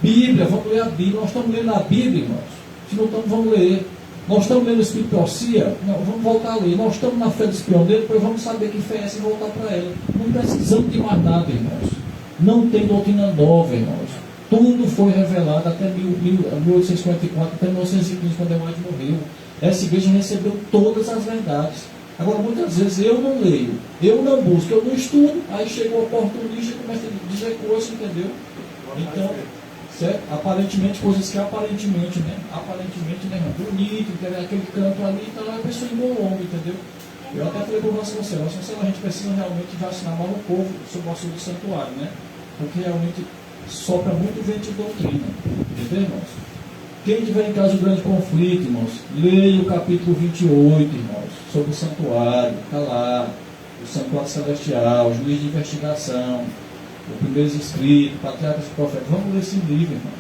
Bíblia, vamos ler a Bíblia. Nós estamos lendo a Bíblia, irmãos. Se não estamos, vamos ler. Nós estamos lendo o Espírito de Auxília, vamos voltar a ler. Nós estamos na fé dos pioneiros, depois vamos saber que fé é essa e voltar para ela. Não precisamos de mais nada, irmãos. Não tem doutrina nova, irmãos. Tudo foi revelado até 1854, até 1915, quando Ellen White morreu. Essa igreja recebeu todas as verdades. Agora, muitas vezes eu não leio, eu não busco, eu não estudo, aí chega o oportunista e começa a dizer coisas, entendeu? Então, certo? Aparentemente, coisas que aparentemente, né, bonito, entendeu? Aquele canto ali, então a pessoa embolou, entendeu? Eu até falei para o Nosso Conselho, a gente precisa realmente vacinar mais o povo sobre o assunto do santuário, né? Porque realmente sopra muito vento de doutrina, entendeu, irmãos? Quem tiver em casa um grande conflito, irmãos, leia o capítulo 28, irmãos, sobre o santuário, está lá, o santuário celestial, o juiz de investigação, o primeiro escrito, patriarcas e profetas. Vamos ler esse livro, irmão.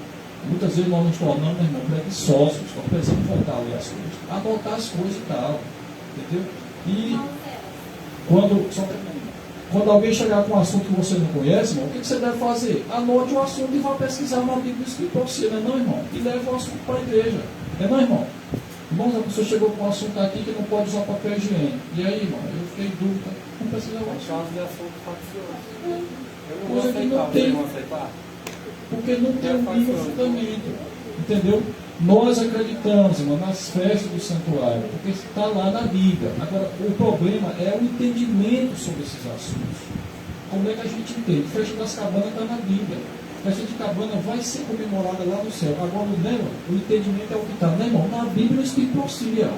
Muitas vezes nós nos tornamos, irmão, preguiçosos, nós precisamos voltar a ler as coisas, anotar as coisas e tal, entendeu? E quando alguém chegar com um assunto que você não conhece, irmão, o que você deve fazer? Anote o assunto e vá pesquisar na Bíblia escrita para você, não é, irmão? E leve o assunto para a igreja, não é, irmão? Irmãos, a pessoa chegou com um assunto aqui que não pode usar papel higiênico. E aí, irmão, eu fiquei em dúvida, não precisa o assunto. de assunto faccioso. Eu não vou Coisa que aceitar, não tem, vocês vão aceitar? porque não tem um mínimo fundamento, entendeu? Nós acreditamos, irmão, nas festas do santuário, porque está lá na Bíblia. Agora, o problema é o entendimento sobre esses assuntos. Como é que a gente entende? Festa das cabanas está na Bíblia. Festa de cabana vai ser comemorada lá no céu. Agora, o entendimento é o que está, né, irmão? Na Bíblia, o Espírito auxilia.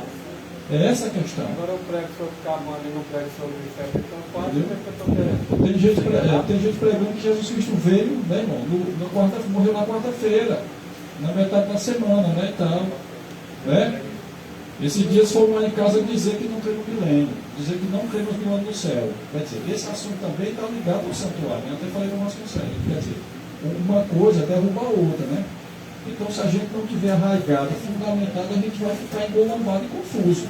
É essa a questão. Agora eu prego sobre cabana e não prego sobre festa, então quase o que eu estou querendo. Tem gente pregando que Jesus Cristo veio, né, irmão? Morreu na quarta-feira, na metade da semana, né, e tal. Né? Esses dias foram lá em casa dizer que não crê no milênio, dizer que não crê nos 1000 anos no céu. Quer dizer, esse assunto também está ligado ao santuário. Eu até falei com o nosso conselho. Quer dizer, uma coisa derruba a outra, né? Então, se a gente não tiver arraigado, fundamentado, a gente vai ficar engolambado e confuso.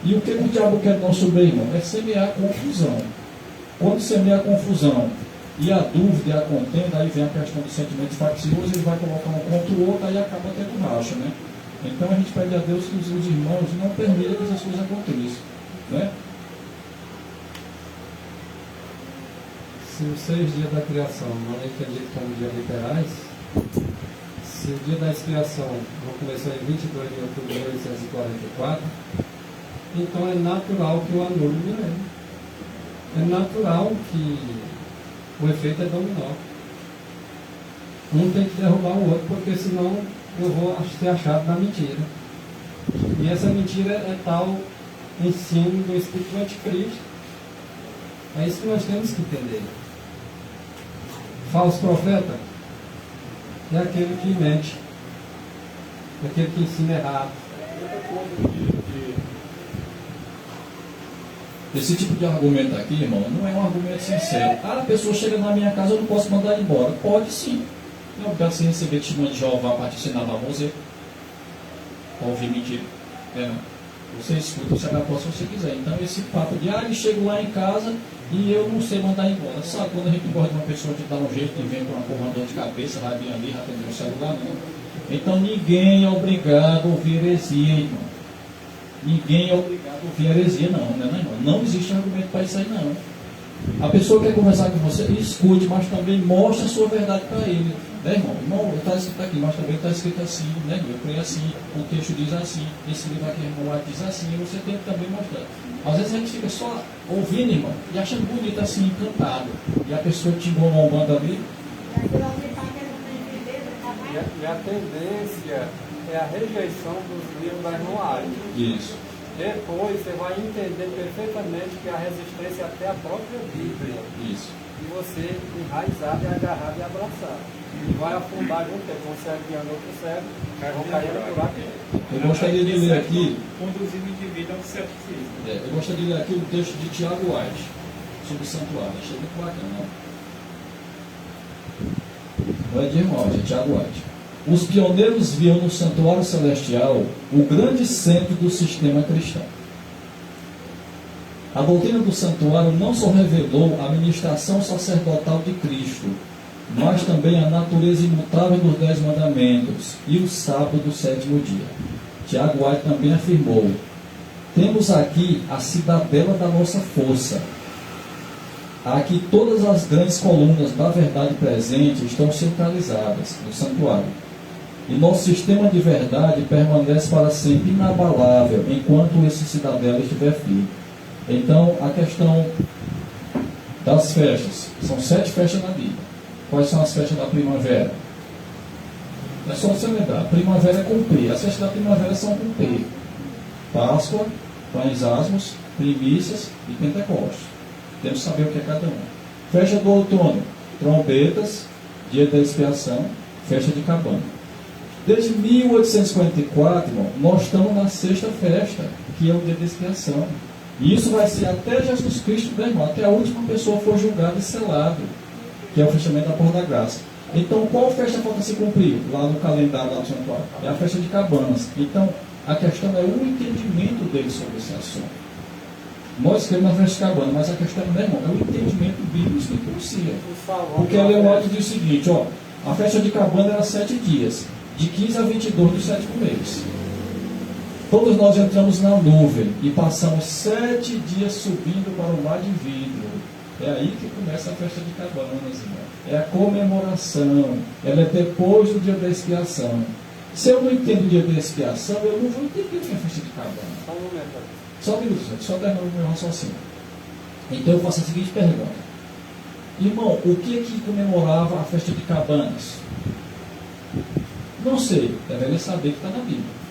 E o que o diabo quer do nosso bem, irmão? É semear confusão. Quando semear confusão e a dúvida e a contenda, aí vem a questão dos sentimentos facciosos, ele vai colocar um contra o outro, aí acaba tendo racha, né? Então a gente pede a Deus que os irmãos não permitam que essas coisas aconteçam, né? Se os 6 dias da criação não é entendido como dias literais, se o dia da expiação não começou em 22 de outubro de 1844, então é natural que o anule o milênio. É natural que o efeito é dominó. Um tem que derrubar o outro, porque senão eu vou ser achado na mentira. E essa mentira é tal ensino do Espírito do Anticristo. É isso que nós temos que entender. Falso profeta é aquele que mente, é aquele que ensina errado. Esse tipo de argumento aqui, irmão, não é um argumento sincero. A pessoa chega na minha casa, eu não posso mandar embora. Pode sim. Não quero se receber testemunho de Jeová para te ensinar a você. Ouvir mentira. Você escuta, você aposta se você quiser. Então esse papo de, ele chega lá em casa e eu não sei mandar embora. Sabe quando a gente gosta de uma pessoa que dá um jeito e vem com uma porra dor de cabeça, vai vir ali, vai atender o celular, não. Então ninguém é obrigado a ouvir heresia, irmão. Ninguém é obrigado a ouvir heresia, não, né, irmão? Não existe argumento para isso aí, não. A pessoa quer conversar com você, escute, mas também mostre a sua verdade para ele. Né, irmão? Irmão, está escrito aqui, mas também está escrito assim, né? Eu creio assim, o texto diz assim, esse livro aqui, irmão, diz assim, e você tem que também mostrar. Às vezes a gente fica só ouvindo, irmão, e achando bonito assim, encantado. E a pessoa te bombando ali. E a tendência é a rejeição dos livros da irmã. Isso. Depois você vai entender perfeitamente que a resistência é até a própria Bíblia. Isso. E você enraizado e agarrado e abraçado. E vai afundar junto, com o cego guiando outro cego, vão cair no buraco. Eu gostaria de ler aqui. Conduzindo o indivíduo ao ceticismo. Eu gostaria de ler aqui o texto de Tiago White sobre o santuário. Achei muito bacana. Não é de irmão, é de Tiago White. Os pioneiros viam no santuário celestial o grande centro do sistema cristão. A doutrina do santuário não só revelou a ministração sacerdotal de Cristo, mas também a natureza imutável dos 10 mandamentos e o sábado do 7º dia. Tiago White também afirmou: temos aqui a cidadela da nossa força. Aqui todas as grandes colunas da verdade presente estão centralizadas no santuário. E nosso sistema de verdade permanece para sempre inabalável enquanto esse cidadela estiver firme. Então, a questão das festas. São 7 festas na Bíblia. Quais são as festas da primavera? É só você lembrar. Primavera é com P. As festas da primavera são com P. Páscoa, Pães Asmos, Primícias e Pentecostes. Temos que saber o que é cada um. Festa do outono. Trombetas, Dia da Expiação, Festa de Cabana. Desde 1854, irmão, nós estamos na sexta festa, que é o dia da expiação. E isso vai ser até Jesus Cristo, né, irmão? Até a última pessoa for julgada e selada, que é o fechamento da porta da graça. Então, qual festa falta se cumprir lá no calendário, lá no santuário? É a festa de Cabanas. Então, a questão é o entendimento dele sobre esse assunto. Nós queremos a festa de Cabanas, mas a questão, né, irmão, é o entendimento bíblico que pronuncia. Porque a Leonardo diz o seguinte, ó, a festa de Cabana era 7 dias, de 15 a 22 do 7º mês. Todos nós entramos na nuvem e passamos 7 dias subindo para o mar de vidro. É aí que começa a festa de Cabanas, irmão. É a comemoração. Ela é depois do dia da expiação. Se eu não entendo o dia da expiação, eu não vou entender o que é a festa de Cabanas. Só um momento. Só um minuto, gente. Só terminar o meu raciocínio. Então eu faço a seguinte pergunta. Irmão, o que comemorava a festa de Cabanas? Não sei. Deveria saber que está na Bíblia.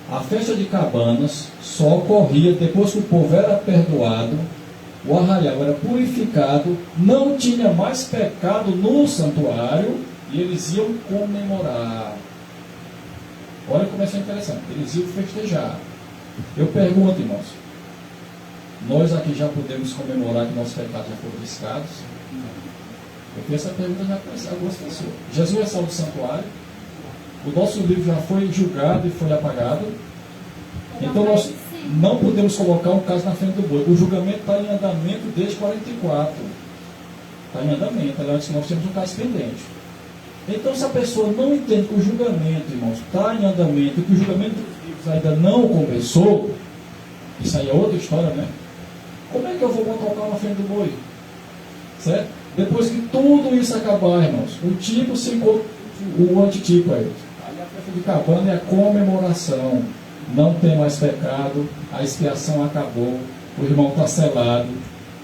A festa de Cabanas só ocorria depois que o povo era perdoado, o arraial era purificado, não tinha mais pecado no santuário e eles iam comemorar. Olha como isso é interessante. Eles iam festejar. Eu pergunto, irmãos, nós aqui já podemos comemorar que nossos pecados já foram riscados? Eu fiz essa pergunta já para algumas pessoas. Jesus é salvo do santuário. O nosso livro já foi julgado e foi apagado. Então nós não podemos colocar um caso na frente do boi. O julgamento está em andamento desde 44. Está em andamento. Antes nós temos um caso pendente. Então se a pessoa não entende que o julgamento, irmãos, está em andamento, que o julgamento dos livros ainda não começou, isso aí é outra história, né? Como é que eu vou botar o carro na frente do boi? Certo? Depois que tudo isso acabar, irmãos, o tipo se encontra o antitipo aí. Aí a festa de Cabana é a comemoração. Não tem mais pecado, a expiação acabou, o irmão está selado.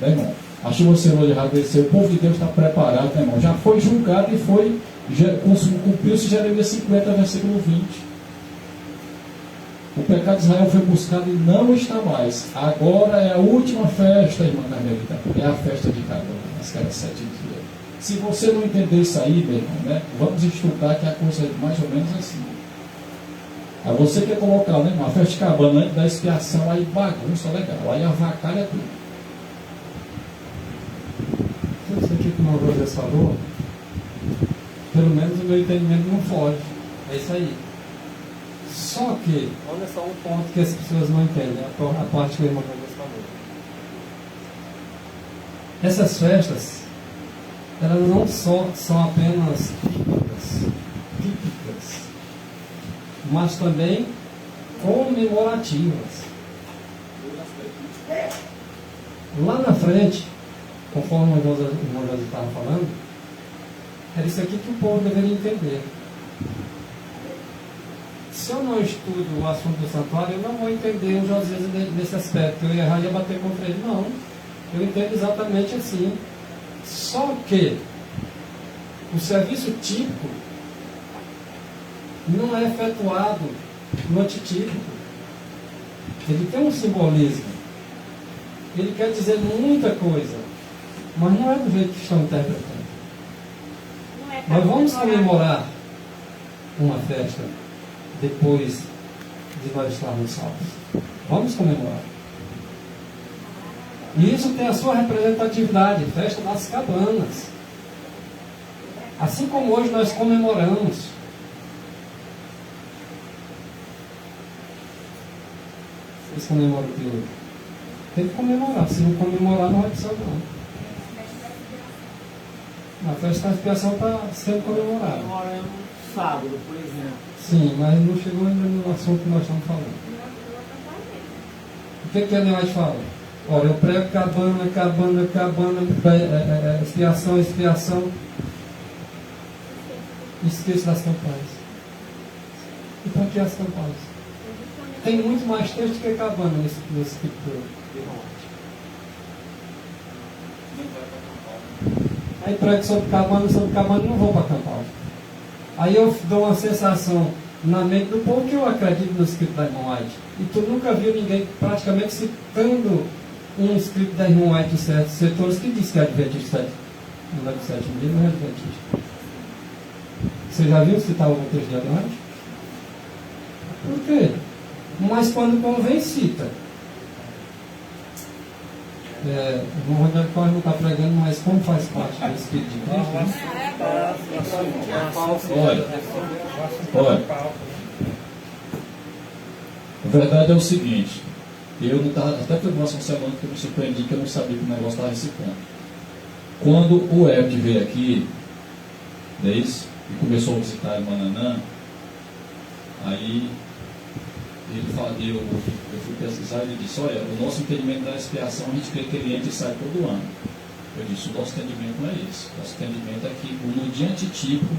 Né, irmão? A chuva será de desceu, o povo de Deus está preparado, né, irmão? Já foi julgado e foi, cumpriu-se Jeremias 50, versículo 20. O pecado de Israel foi buscado e não está mais. Agora é a última festa, irmã Carmelita, é a festa de Cabana, que era 7 dias. Se você não entender isso aí, meu irmão, né, vamos estudar que a coisa é mais ou menos assim. Aí você quer colocar, né, uma festa de Cabana antes da expiação, aí bagunça legal, aí avacalha tudo. Isso aqui que o irmão José falou, pelo menos o meu entendimento não foge. É isso aí. Só que, olha só um ponto que as pessoas não entendem, a parte que o irmão José falou. Essas festas, elas não são apenas típicas, mas também comemorativas. Lá na frente, conforme o irmão José estava falando, era isso aqui que o povo deveria entender. Se eu não estudo o assunto do santuário, eu não vou entender o Josias nesse aspecto. Eu ia errar e ia bater contra ele. Não. Eu entendo exatamente assim. Só que o serviço típico não é efetuado no antitípico. Ele tem um simbolismo. Ele quer dizer muita coisa, mas não é do jeito que estão interpretando. Nós vamos comemorar uma festa depois de nós estarmos salvos. Vamos comemorar. E isso tem a sua representatividade, festa das cabanas. Assim como hoje nós comemoramos. Vocês comemoram o que hoje? Tem que comemorar. Se não comemorar, não vai precisar não. A festa da expiação está sendo comemorada. Comemoramos sábado, por exemplo. Sim, mas não chegou ainda no assunto que nós estamos falando. O que a Leonardo fala? Olha, eu prego cabana, expiação. Esqueço das campanhas. E por que as campanhas? Tem muito mais texto que cabana nesse tipo de norte. Aí prego sobre cabana, não vou para acampar. Aí eu dou uma sensação na mente do povo que eu acredito no escrito da irmã White. E tu nunca viu ninguém praticamente citando um escrito da irmã White em certos setores que diz que é adventista. Não é do sétimo dia, não é adventista. Você já viu citar algum texto de Adonai? Por quê? Mas quando convém, cita. O Rogério pode não estar pregando, mas como faz parte do Espírito de Cristo, né? Olha, a verdade é o seguinte, eu não estava, até foi uma semana que eu me surpreendi que eu não sabia que o negócio estava reciclando. Quando o Ed veio aqui, não é isso? E começou a visitar o Mananã, aí ele falou, eu fui pesquisar e ele disse, olha, o nosso entendimento da expiação, a gente crê que ele entra e sai todo ano. Eu disse, o nosso entendimento não é esse. O nosso entendimento é que no dia antitípico,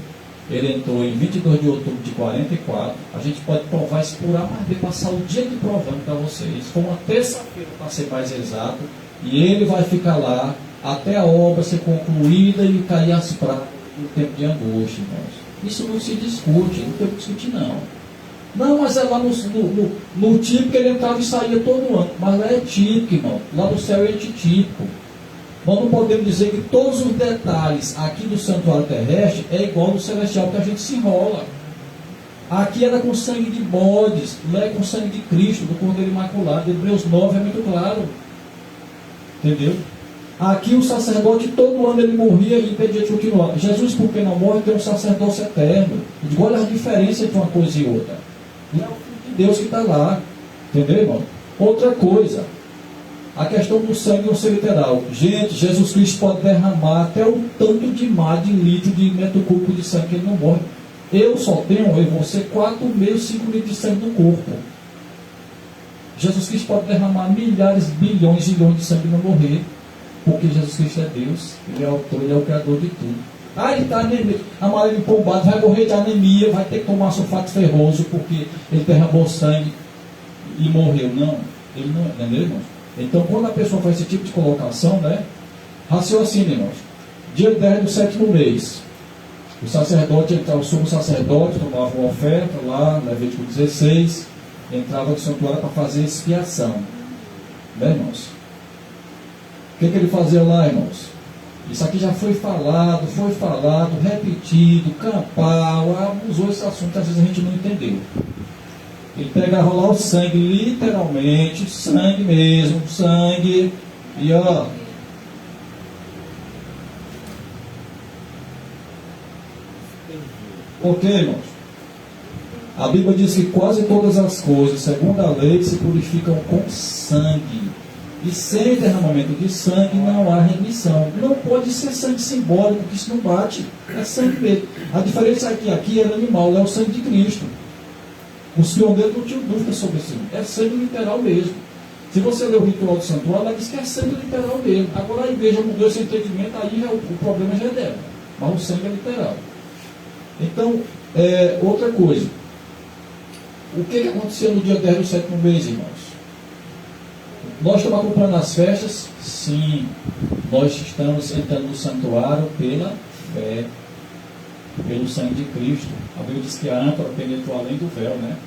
ele entrou em 22 de outubro de 44, a gente pode provar isso por A mais B, passar o dia de provando para vocês. Foi uma terça-feira, para ser mais exato, e ele vai ficar lá até a obra ser concluída e cair as pragas no tempo de angústia, irmãos. Isso não se discute, não tem o que discutir, não. Não, mas é lá no típico ele entrava e saía todo ano. Mas lá é típico, irmão. Lá no céu é antitípico. Nós não podemos dizer que todos os detalhes aqui do santuário terrestre é igual no celestial, que a gente se enrola. Aqui era com sangue de bodes, lá é com sangue de Cristo, do Cordeiro Imaculado. Hebreus 9 é muito claro. Entendeu? Aqui o sacerdote, todo ano ele morria e impedia de continuar. Jesus, porque não morre, tem um sacerdócio eterno. Eu digo, olha a diferença entre uma coisa e outra. E é o Filho de Deus que está lá. Entendeu, irmão? Outra coisa, a questão do sangue não ser literal. Gente, Jesus Cristo pode derramar até o tanto de mar, de litro, de metro cúbico de sangue que ele não morre. Eu só tenho, eu vou ser 4,5, 5 litros de sangue no corpo. Jesus Cristo pode derramar milhares, bilhões, zilhões de sangue e não morrer. Porque Jesus Cristo é Deus, Ele é o autor, Ele é o criador de tudo. Ah, ele está amarelo empombado, vai morrer de anemia, vai ter que tomar sulfato ferroso porque ele derramou sangue e morreu. Não, ele não é, entendeu, irmãos? Então, quando a pessoa faz esse tipo de colocação, né? Raciocínio, irmãos. Dia 10 do 7º mês, o sacerdote entrava, o sumo sacerdote tomava uma oferta lá, Levítico 16, entrava no santuário para fazer expiação. Né, irmãos? O que ele fazia lá, irmãos? Isso aqui já foi falado, repetido, campal, usou esse assunto, às vezes a gente não entendeu. Ele pegava lá o sangue, literalmente, sangue mesmo, sangue, e ó. Por quê, irmãos? A Bíblia diz que quase todas as coisas, segundo a lei, se purificam com sangue. E sem derramamento de sangue não há remissão. Não pode ser sangue simbólico, porque isso não bate. É sangue mesmo. A diferença é que aqui era animal, é o sangue de Cristo. Os pioneiros não tinham dúvida sobre isso. É sangue literal mesmo. Se você ler o ritual do santuário, ela diz que é sangue literal mesmo. Agora a igreja mudou esse entendimento, aí o problema já é dela. Mas o sangue é literal. Então, outra coisa. O que aconteceu no dia 10 do 7º mês, irmãos? Nós estamos acompanhando as festas? Sim. Nós estamos entrando no santuário pela fé, pelo sangue de Cristo. A Bíblia diz que a âncora penetrou além do véu, né?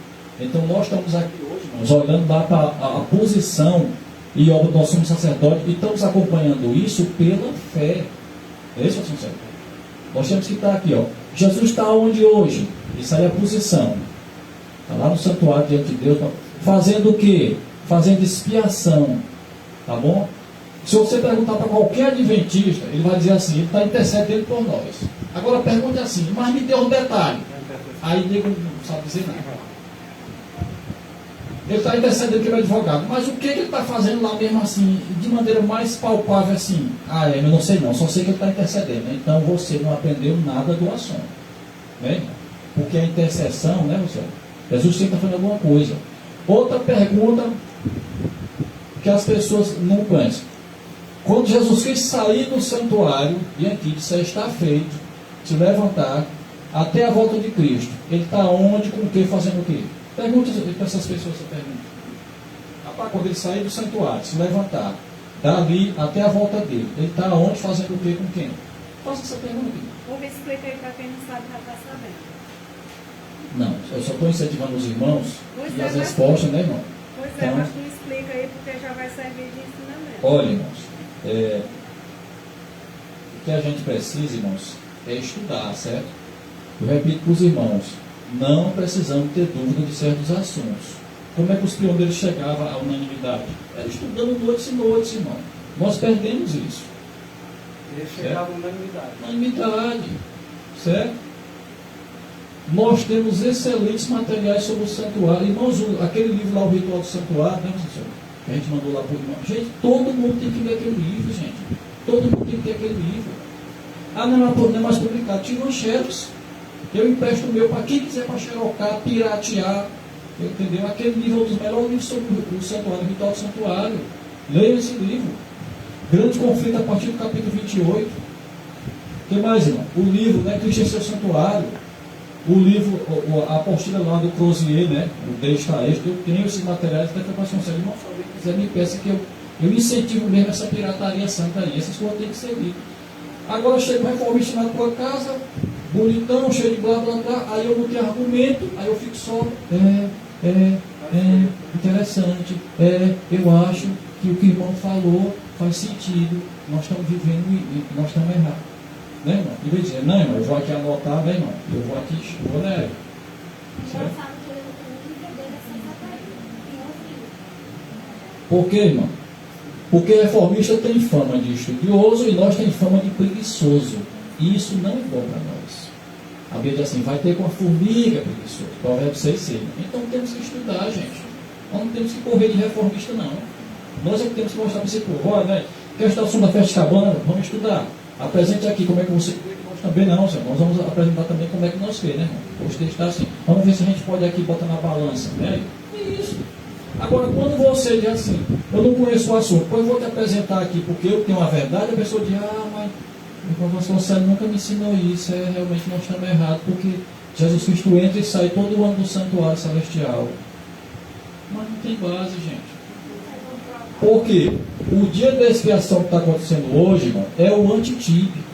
Então nós estamos aqui hoje, irmãos, olhando lá para a posição e obra do nosso sumo sacerdote e estamos acompanhando isso pela fé. É isso, sumo sacerdote? Nós temos que estar aqui, ó. Jesus está onde hoje? Isso aí é a posição. Está lá no santuário diante de Deus, fazendo o quê? Fazendo expiação, tá bom? Se você perguntar para qualquer adventista, ele vai dizer assim, ele está intercedendo por nós. Agora pergunte assim, mas me dê um detalhe. Aí nego não sabe dizer nada. Ele está intercedendo que ele é advogado, mas o que ele está fazendo lá mesmo assim, de maneira mais palpável assim? Eu não sei não, só sei que ele está intercedendo. Então você não aprendeu nada do assunto. Né? Porque a intercessão, né, você? Jesus sempre está fazendo alguma coisa. Outra pergunta que as pessoas não conhecem. Quando Jesus Cristo sair do santuário, e aqui disse, está feito, se levantar, até a volta de Cristo, ele está onde, com o que, fazendo o quê? Pergunta para essas pessoas essa pergunta. Rapaz, quando ele sair do santuário, se levantar, dali até a volta dele, ele está onde, fazendo o quê, com quem? Faça essa pergunta aqui. Vou me explicar aí para quem não sabe, já está sabendo. Não, eu só estou incentivando os irmãos Pois e as respostas, né, irmão? Pois então, mas tu explica aí, porque já vai servir de ensinamento. Olha, irmãos, o que a gente precisa, irmãos, é estudar, certo? Eu repito para os irmãos, não precisamos ter dúvida de certos assuntos. Como é que os pioneiros chegavam à unanimidade? Era estudando noites e noites, irmão. Nós perdemos isso. Ele chegava à unanimidade. Unanimidade. Certo? Nós temos excelentes materiais sobre o santuário. Irmãos, aquele livro lá, O Ritual do Santuário, né, que a gente mandou lá para o irmão. Gente, todo mundo tem que ler aquele livro, gente. Todo mundo tem que ter aquele livro. Ah, não é mais publicado. Tira os xerox. Eu empresto o meu para quem quiser para xerocar, piratear. Entendeu? Aquele livro é um dos melhores livros sobre o santuário, o Ritual do Santuário. Leia esse livro. Grande conflito a partir do capítulo 28. O que mais, irmão? O livro, né? Cristo em seu santuário. O livro, a apostila lá do Crozier, né? O Deixa Extra. Eu tenho esses materiais, até que eu posso conseguir. Irmão, se alguém quiser, me peça que eu incentivo mesmo essa pirataria santa aí. Essas coisas têm que ser lidas. Agora chega um reformista na tua casa, bonitão, cheio de blá blá blá, aí eu não tenho argumento, aí eu fico só, interessante, eu acho que o que o irmão falou faz sentido, nós estamos vivendo e nós estamos errados. Né, irmão? E vai dizer, não, irmão, eu vou aqui anotar, né, irmão? Eu vou aqui expor, né? Por quê, irmão? Porque reformista tem fama de estudioso e nós temos fama de preguiçoso. E isso não é bom para nós. A Bíblia diz assim, vai ter com a formiga preguiçoso. Provérbios 6,6. Então temos que estudar, gente. Nós não temos que correr de reformista, não. Nós é que temos que mostrar para esse povo, olha, né? Quer estudar o assunto da festa de cabana? Vamos estudar. Apresente aqui como é que você crê, que nós também não, senhor. Nós vamos apresentar também como é que nós crê, né, irmão? Hoje está assim. Vamos ver se a gente pode aqui botar na balança, né? É isso. Agora, quando você diz assim, eu não conheço o assunto, pois eu vou te apresentar aqui porque eu tenho a verdade, a pessoa diz, mas o pastor Célio nunca me ensinou isso, realmente nós estamos errados, porque Jesus Cristo entra e sai todo ano do santuário celestial. Mas não tem base, gente. Por quê? O dia da expiação que está acontecendo hoje, irmão, é o antitípico.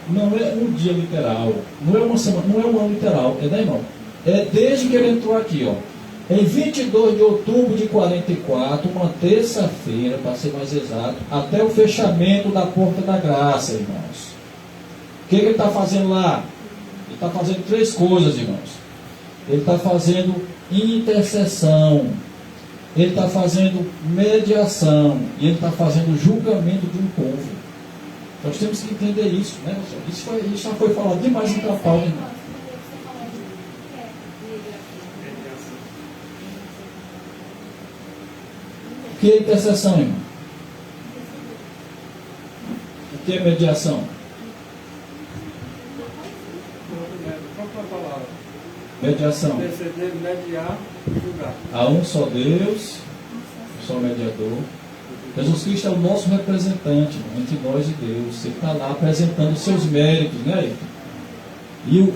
Não é um dia literal, não é uma semana, não é um ano literal, né, irmão? É desde que ele entrou aqui, ó. Em 22 de outubro de 44, uma terça-feira, para ser mais exato, até o fechamento da Porta da Graça, irmãos. O que ele está fazendo lá? Ele está fazendo 3 coisas, irmãos. Ele está fazendo intercessão, ele está fazendo mediação e ele está fazendo julgamento de um povo. Nós temos que entender isso, né? Isso já foi falado demais em Trapalho, irmão. O que é intercessão, irmão? O que é mediação? Qual foi a palavra? Mediação. Interceder, mediar e julgar. Há um só Deus, um só mediador. Jesus Cristo é o nosso representante, irmão, entre nós e Deus. Ele está lá apresentando os seus méritos, né? E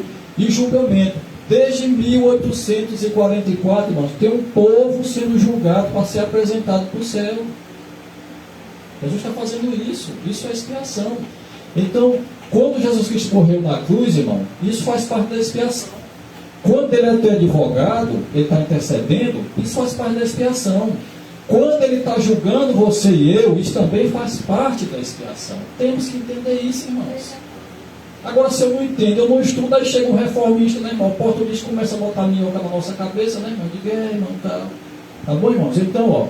julgamento. Desde 1844, irmãos, tem um povo sendo julgado para ser apresentado para o céu. Jesus está fazendo isso. Isso é expiação. Então, quando Jesus Cristo morreu na cruz, irmão, isso faz parte da expiação. Quando ele é teu advogado, ele está intercedendo, isso faz parte da expiação. Quando ele está julgando você e eu, isso também faz parte da expiação. Temos que entender isso, irmãos. Agora, se eu não entendo, eu não estudo, aí chega um reformista, né, irmão? O português começa a botar minhoca na nossa cabeça, né, irmão? Diga, irmão, tá bom, irmãos? Então, ó,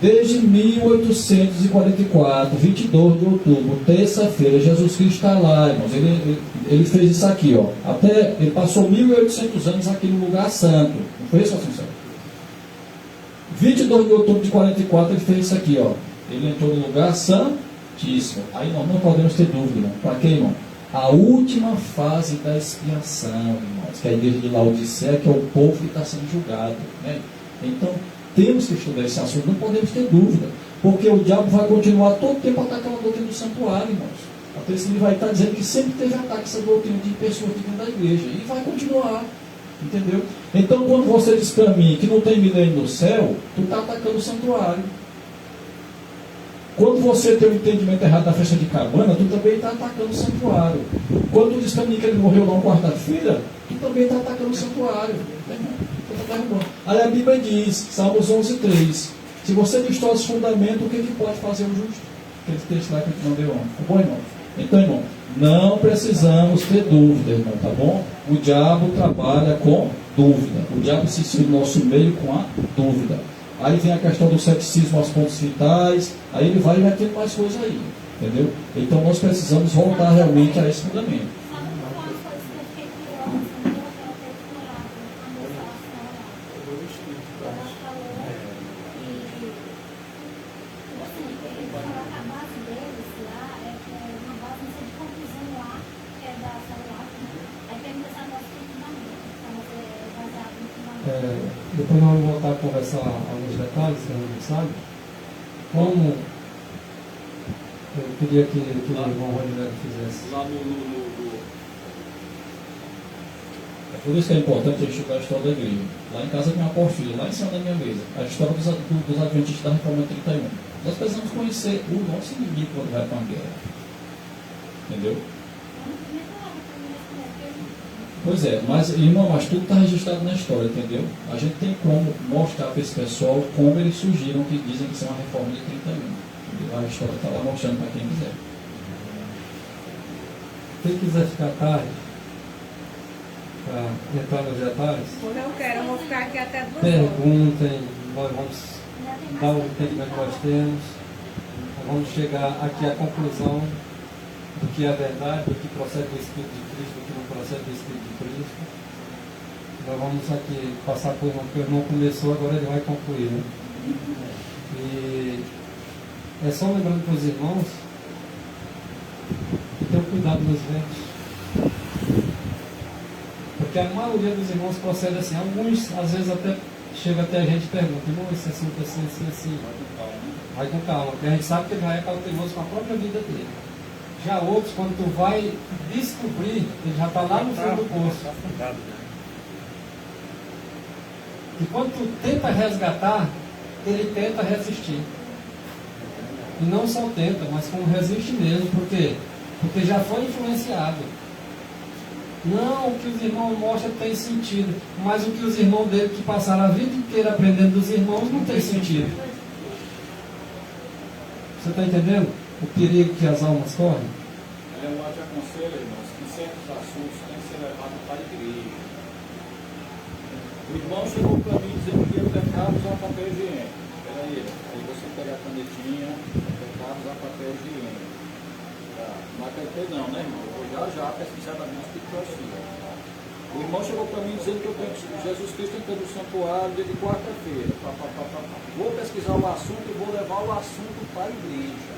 desde 1844, 22 de outubro, terça-feira, Jesus Cristo está lá, irmãos. Ele fez isso aqui, ó. Até, ele passou 1800 anos aqui no lugar santo. Não foi isso, Assunção? 22 de outubro de 44, ele fez isso aqui, ó. Ele entrou no lugar santíssimo. Aí nós não podemos ter dúvida, irmão. Para quê, irmão? A última fase da expiação, irmãos, que é a igreja de Laodiceia, que é o povo que está sendo julgado, né? Então, temos que estudar esse assunto, não podemos ter dúvida, porque o diabo vai continuar todo o tempo atacando a doutrina do santuário, irmãos. Até ele vai estar dizendo que sempre teve ataque a essa doutrina de pessoas dentro da igreja, e vai continuar, entendeu? Então, quando você diz para mim que não tem milênio no céu, tu está atacando o santuário. Quando você tem um entendimento errado da festa de cabana, tu também está atacando o santuário. Quando tu diz para mim que ele morreu na quarta-feira, tu também está atacando o santuário. Aí a Bíblia diz, Salmos 11:3, se você distorce os fundamentos, o que pode fazer o justo? Aquele texto lá que a gente não deu ontem. Tá bom, irmão? Então, irmão, Não precisamos ter dúvida, irmão, tá bom? O diabo trabalha com dúvida. O diabo se insere no nosso meio com a dúvida. Aí vem a questão do ceticismo aos pontos vitais, aí ele vai metendo mais coisa aí, entendeu? Então nós precisamos voltar realmente a esse fundamento. Sabe uma coisa que eu fiquei curiosa, quando eu ter explorado a moça ela falou que, assim, ele falou que a base deles lá é uma base não sei, de conclusão lá, que é da celular, né? Aí pergunta se a nossa tem fundamento, então é baseado no fundamento. Depois nós vamos voltar a conversar alguns detalhes, que a gente sabe. Como eu queria que o irmão Rogério fizesse. É por isso que é importante a gente estudar a história da igreja. Lá em casa tem uma apostila, lá em cima da minha mesa, a história dos Adventistas da Reforma 31. Nós precisamos conhecer o nosso inimigo quando vai para uma guerra. Entendeu? Pois é, mas irmão, mas tudo está registrado na história, entendeu? A gente tem como mostrar para esse pessoal como eles surgiram, que dizem que são uma reforma de 31. Entendeu? A história está lá mostrando para quem quiser. Quem quiser ficar tarde, para entrar nos detalhes, Eu quero, eu vou ficar aqui até 2 horas. perguntem, nós vamos dar o entendimento que nós temos, nós vamos chegar aqui à conclusão do que é a verdade, do que procede do Espírito de Cristo, do que não procede do Espírito de Cristo. Nós vamos aqui passar por irmão, porque o irmão começou, agora ele vai concluir, né? E é só lembrando para os irmãos que tenham cuidado nos ventos. Porque a maioria dos irmãos procede assim. Alguns, às vezes, até chega até a gente e pergunta, irmão, esse assunto é assim, assim, assim. Vai com calma, porque a gente sabe que ele já é cauteloso com a própria vida dele. Já outros, quando tu vai descobrir, ele já está lá no fundo do poço. E quando tu tenta resgatar, ele tenta resistir. E não só tenta, mas como resiste mesmo. Por quê? Porque já foi influenciado. Não, o que os irmãos mostram tem sentido. Mas o que os irmãos dele que passaram a vida inteira aprendendo dos irmãos não tem sentido. Você está entendendo o perigo que as almas correm? Eu te aconselho, irmãos, que certos assuntos têm que ser levados para a igreja. O irmão chegou para mim dizendo que eu pecava usar papel higiênico. Peraí, aí você pega a canetinha, pecava usar papel higiênico. Tá. Não acreditei não, né, irmão? Eu vou já pesquisar na minha espiritualidade. O irmão chegou para mim dizendo que eu tenho que Jesus Cristo entrou no santuário dia de quarta-feira. Vou pesquisar o assunto e vou levar o assunto para a igreja.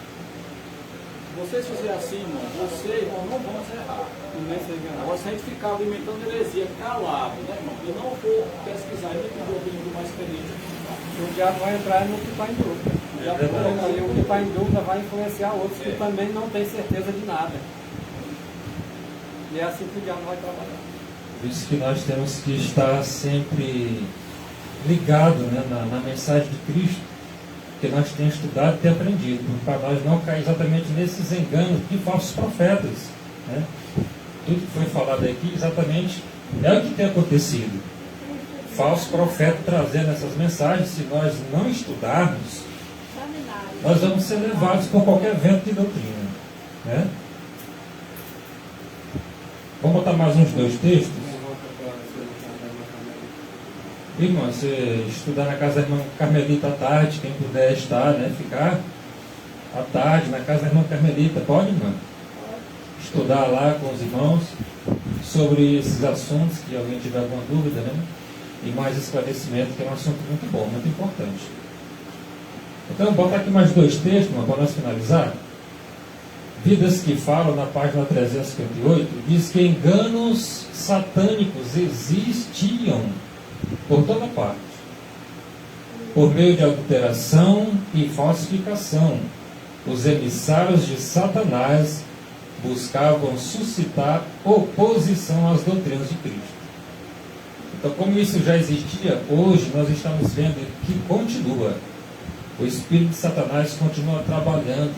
Se vocês fizerem assim, irmão, vocês não vão errar. Agora, se a gente ficar alimentando heresia calado, né, irmão? Eu não vou pesquisar, ainda que o ouvindo mais experiente. O diabo vai entrar no que está em dúvida. O que está em dúvida vai influenciar outros que também não têm certeza de nada. E é assim que o diabo vai trabalhar. Por isso que nós temos que estar sempre ligado, né, na mensagem de Cristo, que nós temos estudado e aprendido, para nós não cair exatamente nesses enganos de falsos profetas. Né? Tudo que foi falado aqui exatamente é o que tem acontecido. Falso profeta trazendo essas mensagens, se nós não estudarmos, nós vamos ser levados por qualquer vento de doutrina. Né? Vamos botar mais uns 2 textos? Irmã, você estudar na casa da irmã Carmelita à tarde, quem puder estar, né, ficar à tarde na casa da irmã Carmelita, pode, irmã? Estudar lá com os irmãos sobre esses assuntos, que alguém tiver alguma dúvida, né? E mais esclarecimento, que é um assunto muito bom, muito importante. Então, vou botar aqui mais 2 textos, irmã, para nós finalizar. Vidas que Falam, na página 358, diz que enganos satânicos existiam por toda parte, por meio de adulteração e falsificação. Os emissários de Satanás buscavam suscitar oposição às doutrinas de Cristo. Então, como isso já existia, hoje nós estamos vendo que continua. O espírito de Satanás continua trabalhando.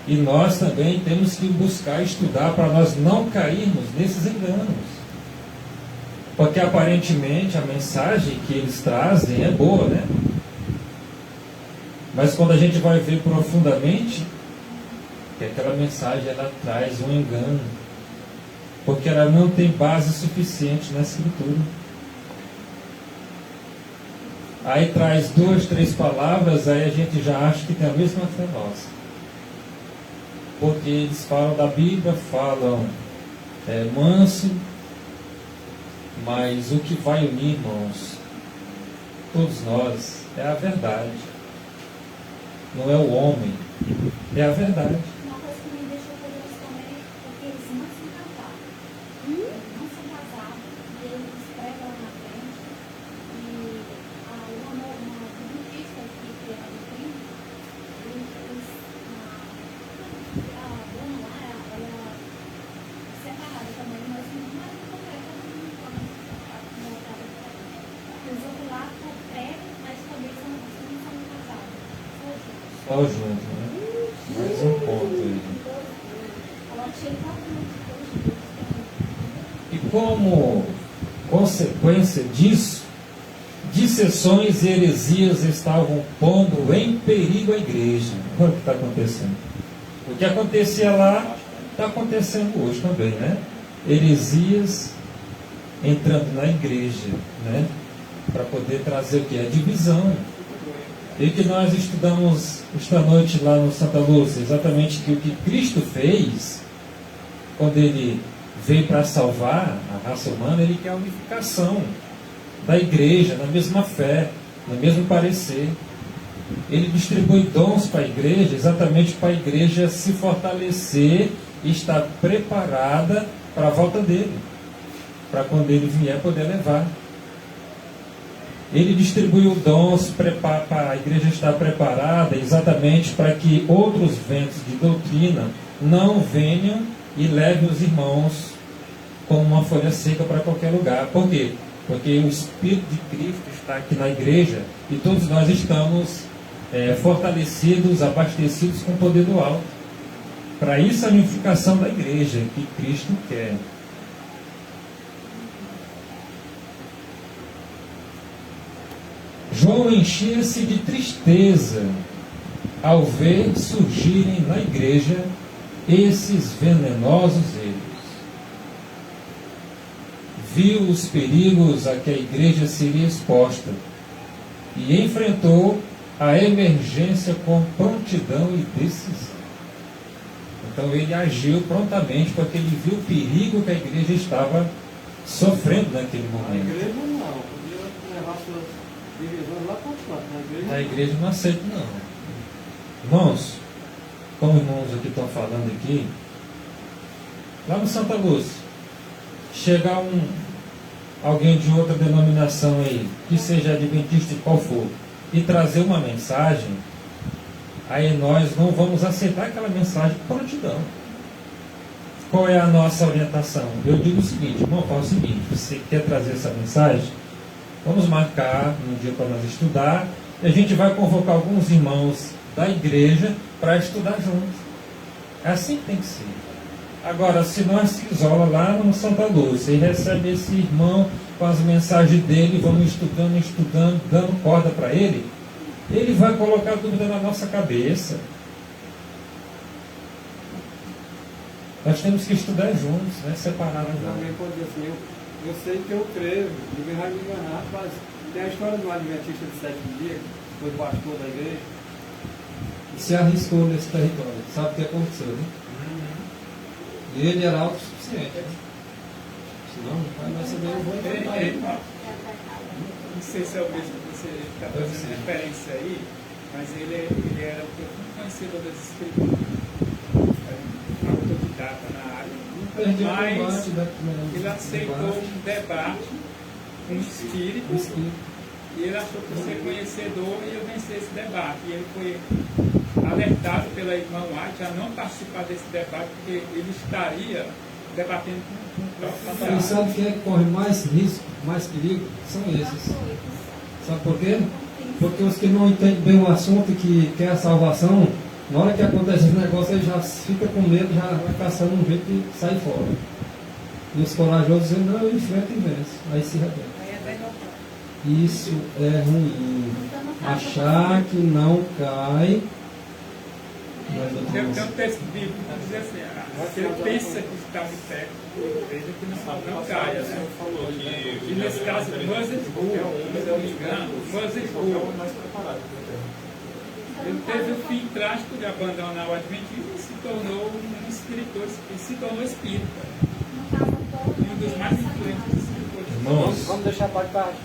E nós também temos que buscar estudar para nós não cairmos nesses enganos. Porque aparentemente a mensagem que eles trazem é boa, né? Mas quando a gente vai ver profundamente, que aquela mensagem ela traz um engano, porque ela não tem base suficiente na Escritura. Aí traz 2, 3 palavras, aí a gente já acha que tem a mesma fé nossa. Porque eles falam da Bíblia, falam manso, mas o que vai unir, irmãos, todos nós, é a verdade. Não é o homem, é a verdade. Uma coisa que me deixou curioso também é porque eles não são casados. Eles não são casados e eles pregam lá na frente. E uma budista que tem a doutrina, a dona lá, ela é separada também, mas não é completa, não é. Os outros lá pregam, mas também não são casados. Só junto, né? Mais um ponto aí. E como consequência disso, dissensões e heresias estavam pondo em perigo a igreja. Olha o que está acontecendo. O que acontecia lá está acontecendo hoje também, né? Heresias entrando na igreja, né? Para poder trazer o que? A divisão. E que nós estudamos esta noite lá no Santa Lúcia, exatamente que o que Cristo fez, quando Ele veio para salvar a raça humana, Ele quer a unificação da igreja, na mesma fé, no mesmo parecer. Ele distribui dons para a igreja, exatamente para a igreja se fortalecer e estar preparada para a volta dEle, para quando Ele vier poder levar. Ele distribuiu dons para a igreja estar preparada exatamente para que outros ventos de doutrina não venham e levem os irmãos como uma folha seca para qualquer lugar. Por quê? Porque o Espírito de Cristo está aqui na igreja e todos nós estamos fortalecidos, abastecidos com o poder do alto. Para isso a unificação da igreja que Cristo quer. João enchia-se de tristeza ao ver surgirem na igreja esses venenosos erros. Viu os perigos a que a igreja seria exposta e enfrentou a emergência com prontidão e decisão. Então ele agiu prontamente porque ele viu o perigo que a igreja estava sofrendo naquele A momento. igreja não, podia levar suas divisões lá para o canto. A igreja não aceita, não. Irmãos, como irmãos aqui estão falando aqui, lá no Santa Lúcia, chegar alguém de outra denominação aí, que seja adventista e qual for, e trazer uma mensagem, aí nós não vamos aceitar aquela mensagem com prontidão. Qual é a nossa orientação? Eu digo o seguinte, irmão, fala o seguinte, você quer trazer essa mensagem? Vamos marcar um dia para nós estudar, e a gente vai convocar alguns irmãos da igreja para estudar juntos. É assim que tem que ser. Agora, se nós se isola lá no Santa Lúcia e recebe esse irmão com as mensagens dele, vamos estudando, dando corda para ele, ele vai colocar dúvida na nossa cabeça. Nós temos que estudar juntos, não é separado não. Alguém pode dizer assim, eu sei que eu creio, ninguém vai me enganar, mas tem a história do adventista de 7º dia, que foi pastor da igreja, e se arriscou nesse território. Sabe o que aconteceu, né? E ele era autossuficiente. Senão, vai saber, eu vou enfrentar ele. Não sei se é o mesmo que você está fazendo referência aí, mas ele era um conhecedor das escrituras, autodidata na área, mas ele aceitou um debate com o espírito e ele achou que ser conhecedor ia vencer esse debate. E ele foi alertado pela irmã White a não participar desse debate, porque ele estaria debatendo com o próprio Você sabe quem é que corre mais risco, mais perigo? São esses. Sabe por quê? Porque os que não entendem bem o assunto e que quer a salvação, na hora que acontece esse negócio, ele já fica com medo, já vai caçando um jeito de sair fora. E os corajosos dizem, não, eu enfrento e venço. Aí se rebela. Isso é ruim. Achar que não cai Mas eu Tem tenho- um texto bíblico que diz assim, se ele pensa que está de pé, veja que não caia, né? Falou que E nesse caso, Moses Bull, se eu não me engano, Moses Bull, ele teve o fim trágico de abandonar o Adventismo e se tornou um escritor, e se tornou espírita. E um dos mais influentes escritores. Irmãos, Vamos deixar para tarde.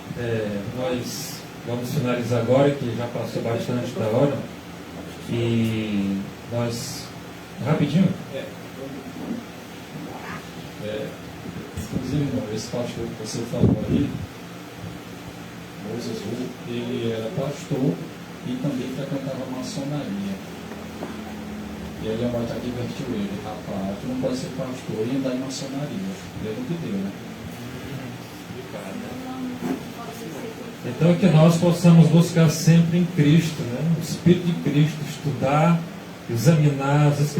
nós vamos finalizar agora, que já passou bastante da hora. E nós, rapidinho, Inclusive, irmão, esse pastor que você falou aí, Moses Wu, ele era pastor e também frequentava a maçonaria. E aí a morte advertiu ele, rapaz, tu não pode ser pastor e andar em maçonaria. Ele não te deu, né? então que nós possamos buscar sempre em Cristo, né? O Espírito de Cristo, estudar, examinar as Escrituras.